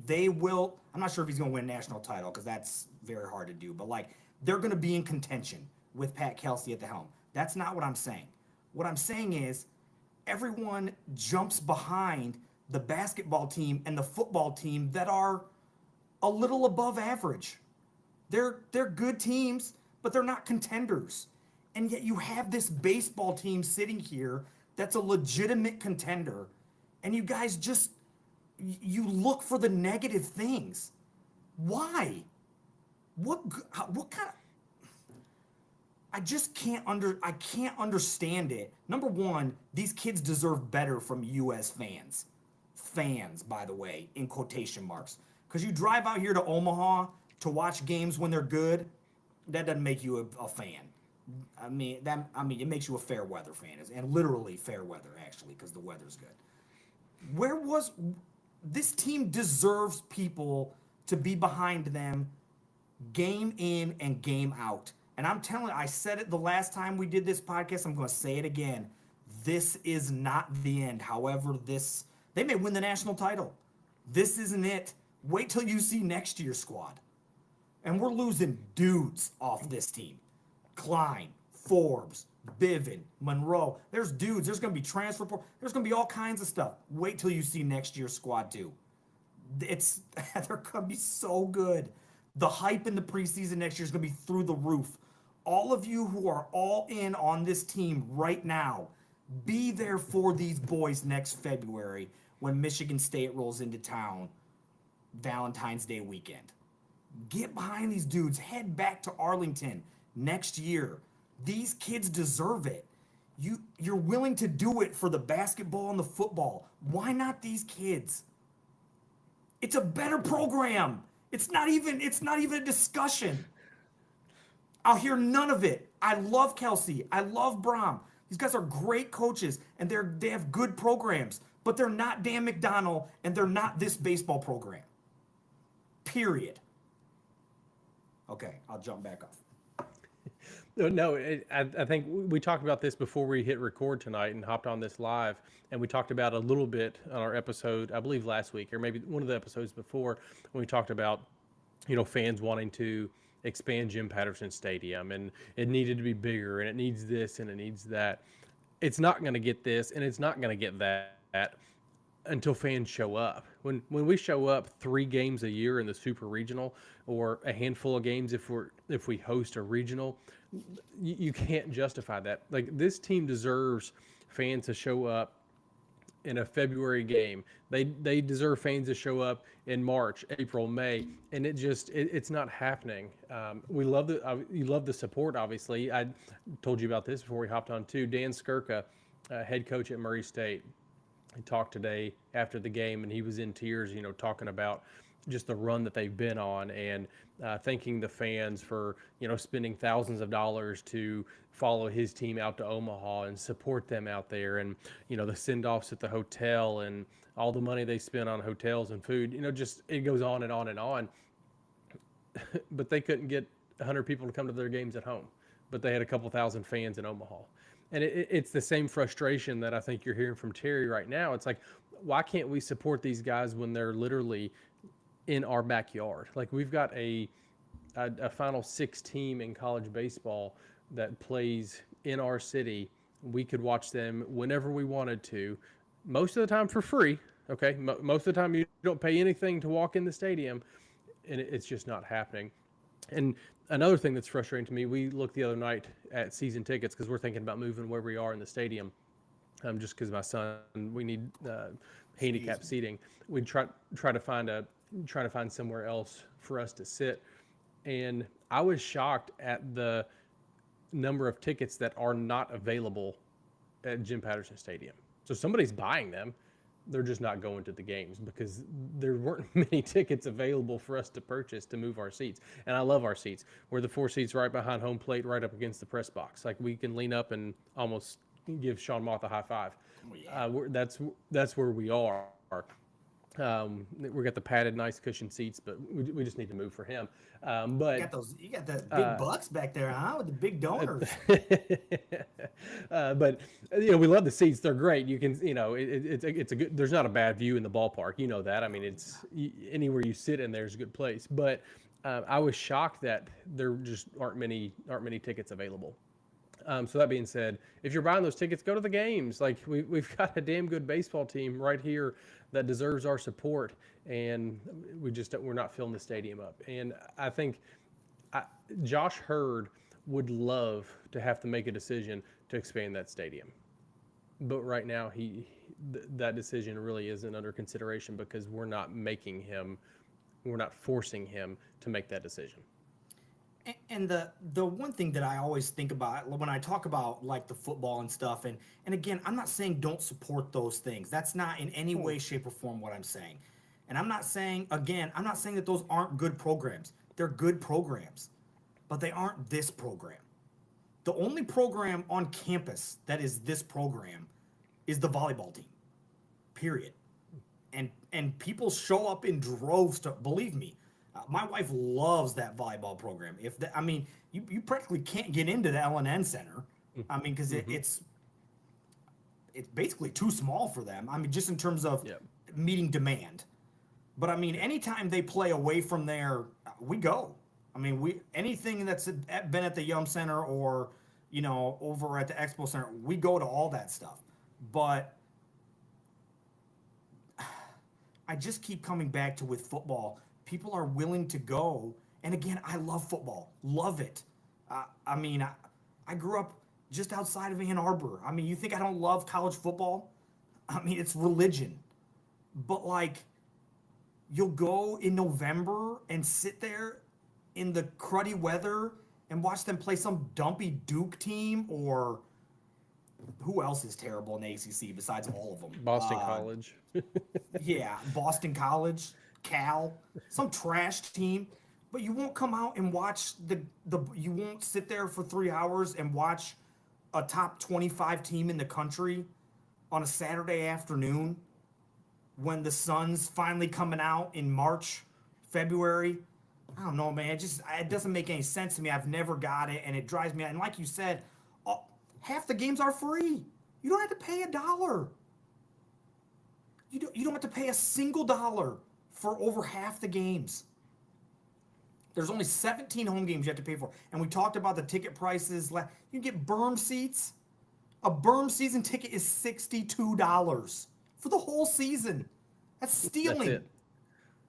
They will. I'm not sure if he's gonna win a national title because that's very hard to do. But like, they're gonna be in contention with Pat Kelsey at the helm. That's not what I'm saying. What I'm saying is everyone jumps behind the basketball team and the football team that are a little above average. They're good teams, but they're not contenders. And yet you have this baseball team sitting here that's a legitimate contender, and you guys just, you look for the negative things. Why? What kind of, I can't understand it. Number one, these kids deserve better from you as fans. Fans, by the way, in quotation marks. Because you drive out here to Omaha to watch games when they're good, that doesn't make you a fan. It makes you a fair weather fan, and literally fair weather, actually, because the weather's good. This team deserves people to be behind them game in and game out. And I said it the last time we did this podcast, I'm going to say it again. This is not the end. However, they may win the national title. This isn't it. Wait till you see next year's squad. And we're losing dudes off this team. Klein, Forbes, Bivin, Monroe. There's dudes. There's going to be transfer. There's going to be all kinds of stuff. Wait till you see next year's squad too. They're going to be so good. The hype in the preseason next year is going to be through the roof. All of you who are all in on this team right now, be there for these boys next February when Michigan State rolls into town Valentine's Day weekend. Get behind these dudes. Head back to Arlington next year. These kids deserve it. You're willing to do it for the basketball and the football. Why not these kids? It's a better program. It's not even a discussion. I'll hear none of it. I love Kelsey. I love Brom. These guys are great coaches, and they have good programs, but they're not Dan McDonnell, and they're not this baseball program. Period. Okay, I'll jump back off. No, I think we talked about this before we hit record tonight and hopped on this live, and we talked about a little bit on our episode, I believe last week, or maybe one of the episodes before, when we talked about, fans wanting to expand Jim Patterson Stadium, and it needed to be bigger, and it needs this, and it needs that. It's not going to get this, and it's not going to get that until fans show up. When we show up 3 games a year in the super regional, or a handful of games if we host a regional, you can't justify that. Like, this team deserves fans to show up in a February game. They deserve fans to show up in March, April, May, and it's not happening. You love the support, obviously. I told you about this before we hopped on too. Dan Skirka, head coach at Murray State, he talked today after the game, and he was in tears, talking about just the run that they've been on, and thanking the fans for, spending thousands of dollars to follow his team out to Omaha and support them out there, and, the send-offs at the hotel and all the money they spent on hotels and food, just it goes on and on and on. But they couldn't get 100 people to come to their games at home, but they had a couple thousand fans in Omaha. And it's the same frustration that I think you're hearing from Terry right now. It's like, why can't we support these guys when they're literally in our backyard? Like we've got a Final Six team in college baseball that plays in our city. We could watch them whenever we wanted to, most of the time for free. Okay, most of the time you don't pay anything to walk in the stadium, and it's just not happening. And another thing that's frustrating to me, we looked the other night at season tickets because we're thinking about moving where we are in the stadium. Just because my son, we need handicap seating. We try to find somewhere else for us to sit, and I was shocked at the number of tickets that are not available at Jim Patterson Stadium. So somebody's buying them. They're just not going to the games because there weren't many tickets available for us to purchase to move our seats. And I love our seats. We're the 4 seats right behind home plate, right up against the press box. Like we can lean up and almost give Sean Moth a high five. Oh, yeah. That's where we are. We got the padded, nice cushion seats, but we just need to move for him. But you got the big bucks back there, huh? With the big donors. But we love the seats; they're great. You can, it's a good. There's not a bad view in the ballpark. You know that. I mean, it's anywhere you sit in there's a good place. But I was shocked that there just aren't many tickets available. So that being said, if you're buying those tickets, go to the games. Like we've got a damn good baseball team right here that deserves our support, and we're not filling the stadium up. And I think Josh Hurd would love to have to make a decision to expand that stadium, but right now that decision really isn't under consideration because we're not forcing him to make that decision. And the one thing that I always think about when I talk about like the football and stuff, and again, I'm not saying don't support those things. That's not in any way, shape, or form what I'm saying. And I'm not saying that those aren't good programs. They're good programs, but they aren't this program. The only program on campus that is this program is the volleyball team, period. And people show up in droves to, believe me, my wife loves that volleyball program. You practically can't get into the LNN Center. I mean, because it's basically too small for them. I mean, just in terms of meeting demand. But I mean, anytime they play away from there, we go. I mean, anything that's been at the Yum Center or over at the Expo Center, we go to all that stuff. But I just keep coming back to with football. People are willing to go. And again, I love football. Love it. I grew up just outside of Ann Arbor. I mean, you think I don't love college football? I mean, it's religion. But like, you'll go in November and sit there in the cruddy weather and watch them play some dumpy Duke team, or who else is terrible in the ACC besides all of them? Boston College. Yeah, Boston College. Cal, some trash team, but you won't come out and watch you won't sit there for 3 hours and watch a top 25 team in the country on a Saturday afternoon when the sun's finally coming out in March, February. I don't know, man. It doesn't make any sense to me. I've never got it, and it drives me out. And like you said, half the games are free. You don't have to pay $1. You don't have to pay a single dollar for over half the games. There's only 17 home games you have to pay for. And we talked about the ticket prices. You can get berm seats. A berm season ticket is $62 for the whole season. That's stealing.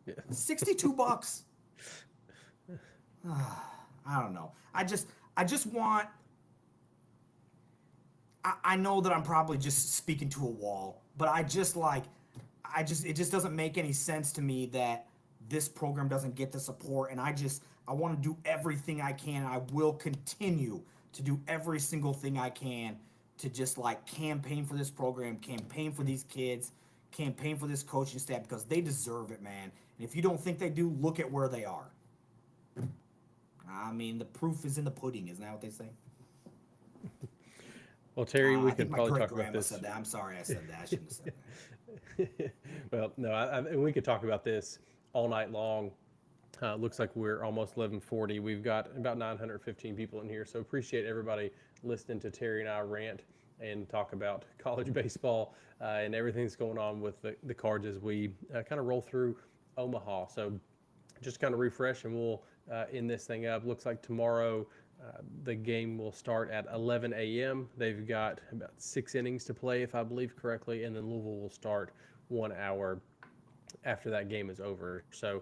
That's it. Yeah. $62. I don't know. I just want, I know that I'm probably just speaking to a wall, but it just doesn't make any sense to me that this program doesn't get the support. And I want to do everything I can. I will continue to do every single thing I can to just like campaign for this program, campaign for these kids, campaign for this coaching staff, because they deserve it, man. And if you don't think they do, look at where they are. I mean, the proof is in the pudding. Isn't that what they say? Well, Terry, we could probably talk about this. Said that. I'm sorry I said that. I shouldn't have said that. Well, no, we could talk about this all night long. Looks like we're almost 11:40. We've got about 915 people in here, so appreciate everybody listening to Terry and I rant and talk about college baseball and everything that's going on with the Cards as we kind of roll through Omaha. So just kind of refresh, and we'll end this thing up. Looks like tomorrow the game will start at 11 a.m. They've got about 6 innings to play, if I believe correctly, and then Louisville will start 1 hour after that game is over. So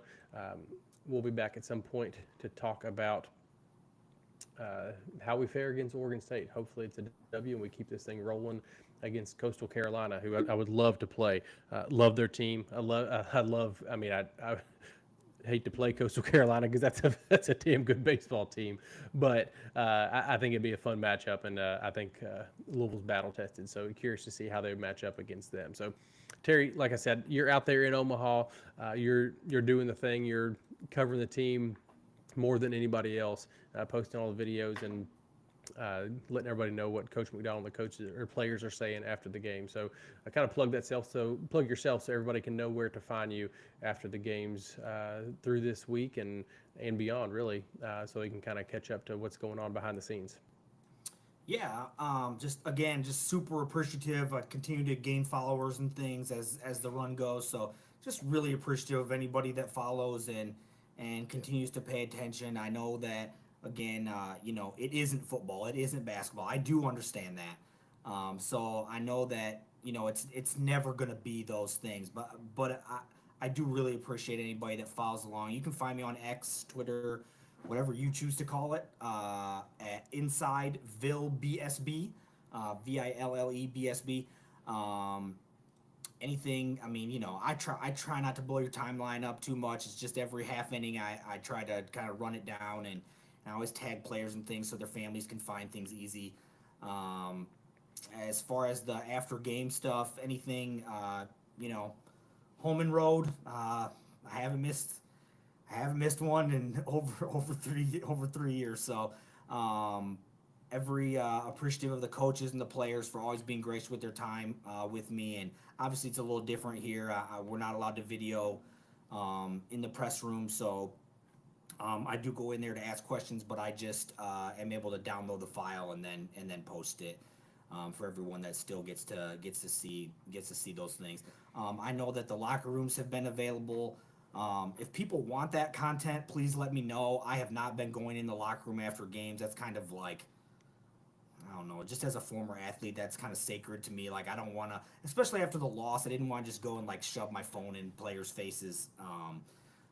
we'll be back at some point to talk about how we fare against Oregon State. Hopefully it's a W and we keep this thing rolling against Coastal Carolina, who I would love to play. Love their team. I hate to play Coastal Carolina because that's a damn good baseball team, but I think it'd be a fun matchup, and I think Louisville's battle tested. So curious to see how they match up against them. So Terry, like I said, you're out there in Omaha. You're doing the thing. You're covering the team more than anybody else, posting all the videos and letting everybody know what Coach McDonald, the coaches or players are saying after the game. So I kind of plug yourself so everybody can know where to find you after the games through this week and beyond, really, so they can kind of catch up to what's going on behind the scenes. Yeah, just super appreciative. I continue to gain followers and things as the run goes. So just really appreciative of anybody that follows and continues to pay attention. I know that again, it isn't football, it isn't basketball. I do understand that. So I know that it's never gonna be those things, but I do really appreciate anybody that follows along. You can find me on X, Twitter, whatever you choose to call it, at InsideVille BSB, VILLE BSB. Anything, I try not to blow your timeline up too much. It's just every half inning I try to kind of run it down, and I always tag players and things so their families can find things easy. As far as the after game stuff, anything, home and road, I haven't missed one in over 3 years. So every appreciative of the coaches and the players for always being gracious with their time with me. And obviously it's a little different here. We're not allowed to video in the press room, so I do go in there to ask questions, but I just am able to download the file and then post it for everyone that still gets to see those things. I know that the locker rooms have been available. If people want that content, please let me know. I have not been going in the locker room after games. That's kind of like, I don't know, just as a former athlete, that's kind of sacred to me. Like, I don't want to, especially after the loss, I didn't want to just go and like shove my phone in players' faces.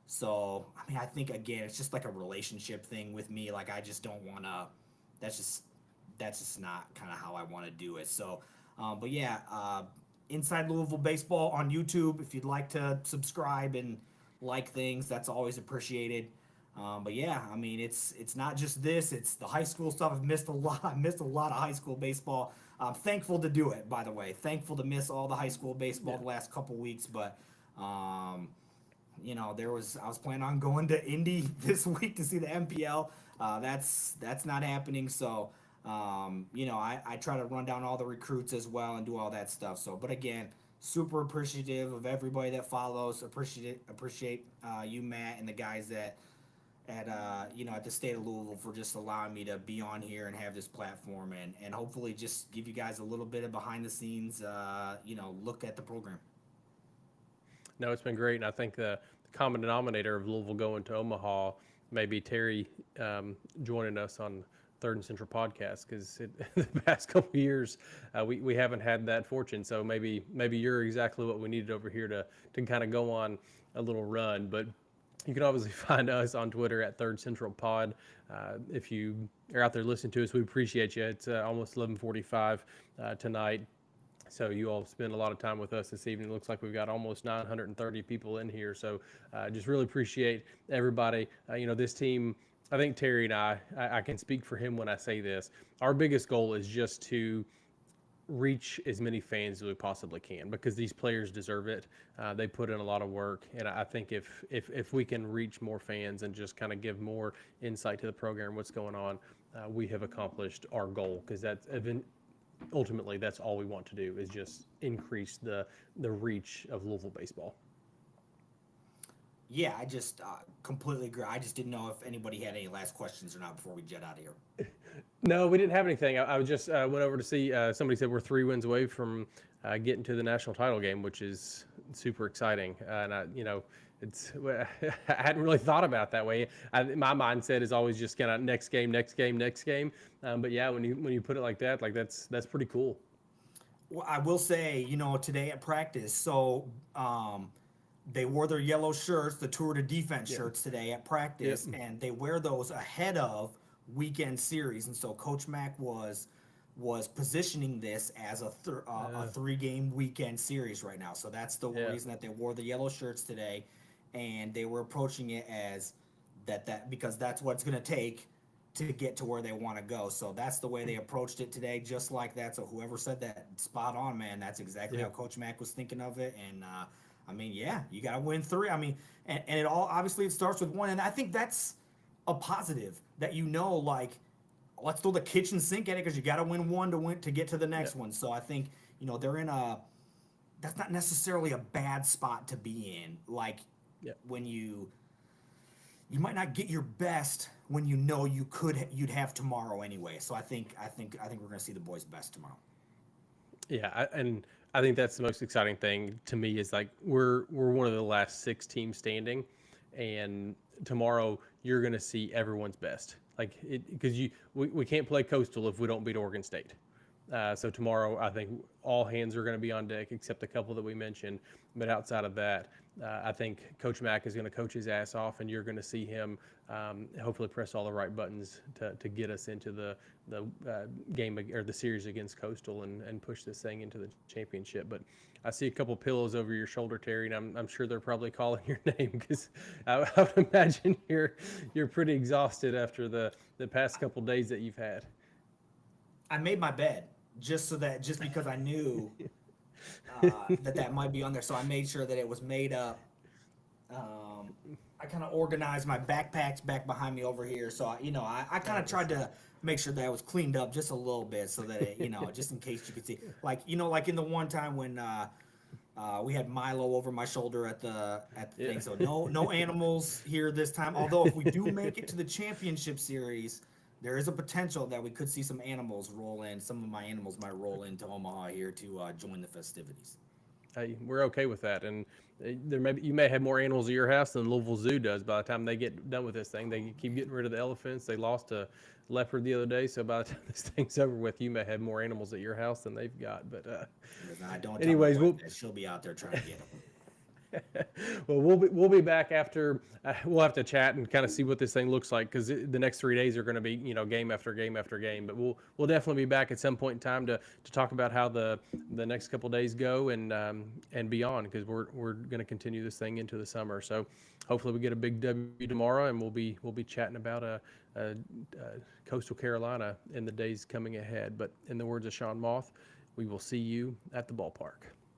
So, I think again, it's just like a relationship thing with me. Like, I just don't want to, that's just not kind of how I want to do it. So, but yeah, Inside Louisville Baseball on YouTube. If you'd like to subscribe and like things, that's always appreciated. But yeah, it's not just this, it's the high school stuff. I've missed a lot. I missed a lot of high school baseball. I'm thankful to do it, by the way. Thankful to miss all the high school baseball the last couple weeks, but I was planning on going to Indy this week to see the MPL. That's not happening. So, I try to run down all the recruits as well and do all that stuff. So, but again, super appreciative of everybody that follows. Appreciate you, Matt, and the guys at the State of Louisville for just allowing me to be on here and have this platform and hopefully just give you guys a little bit of behind the scenes, look at the program. No, it's been great, and I think the common denominator of Louisville going to Omaha may be Terry joining us on Third and Central podcast, because the past couple of years we haven't had that fortune. So maybe you're exactly what we needed over here to kind of go on a little run. But you can obviously find us on Twitter at Third Central Pod. If you are out there listening to us, we appreciate you. It's almost 11:45 tonight. So you all spend a lot of time with us this evening. It looks like we've got almost 930 people in here. So just really appreciate everybody. This team, I think Terry and I can speak for him when I say this. Our biggest goal is just to reach as many fans as we possibly can, because these players deserve it. They put in a lot of work, and I think if we can reach more fans and just kind of give more insight to the program, what's going on, we have accomplished our goal, because ultimately that's all we want to do, is just increase the reach of Louisville baseball. Yeah, I just completely agree. I just didn't know if anybody had any last questions or not before we jet out of here. No, we didn't have anything. I was just went over to see. Somebody said we're 3 wins away from getting to the national title game, which is super exciting. And it's I hadn't really thought about it that way. My mindset is always just kind of next game, next game, next game. But yeah, when you put it like that, like that's pretty cool. Well, I will say, today at practice, so they wore their yellow shirts, the Tour de Defense Yep. shirts today at Yep. practice, and they wear those ahead of weekend series. And so Coach Mack was positioning this as a 3 game weekend series right now. So that's the Yeah. reason that they wore the yellow shirts today, and they were approaching it as that because that's what it's going to take to get to where they want to go. So that's the way they approached it today, just like that. So whoever said that, spot on, man. That's exactly how Yep. Coach Mack was thinking of it. And I mean, yeah, you got to win 3. I mean, and it all obviously it starts with 1, and I think that's a positive that like let's throw the kitchen sink at it because you got to win 1 to get to the next Yep. one. So I think they're in a that's not necessarily a bad spot to be in. Like Yep. when you might not get your best when you'd have tomorrow anyway. So I think we're gonna see the boys' best tomorrow. Yeah, and I think that's the most exciting thing to me is like we're one of the last 6 teams standing, and tomorrow you're going to see everyone's best. Like it because we can't play Coastal if we don't beat Oregon State. So tomorrow, I think all hands are going to be on deck except a couple that we mentioned. But outside of that, I think Coach Mack is going to coach his ass off, and you're going to see him hopefully press all the right buttons to get us into the game or the series against Coastal and push this thing into the championship. But I see a couple pillows over your shoulder, Terry, and I'm sure they're probably calling your name because I would imagine you're pretty exhausted after the past couple days that you've had. I made my bed just because I knew that might be on there. So I made sure that it was made up. I kind of organized my backpacks back behind me over here. So I kind of tried to make sure that it was cleaned up just a little bit so that just in case you could see, like in the one time when we had Milo over my shoulder at the Yeah. thing. So no animals here this time. Although if we do make it to the championship series, there is a potential that we could see some animals roll in. Some of my animals might roll into Omaha here to join the festivities. Hey, we're okay with that. And you may have more animals at your house than Louisville Zoo does. By the time they get done with this thing, they keep getting rid of the elephants. They lost a leopard the other day, so by the time this thing's over with, you may have more animals at your house than they've got. But I don't tell my anyways, wife that. She'll be out there trying to get them. well, we'll be back after. We'll have to chat and kind of see what this thing looks like because the next 3 days are going to be game after game after game. But we'll definitely be back at some point in time to talk about how the next couple days go and beyond because we're going to continue this thing into the summer. So hopefully we get a big W tomorrow and we'll be chatting about a Coastal Carolina in the days coming ahead. But in the words of Sean Moth, we will see you at the ballpark.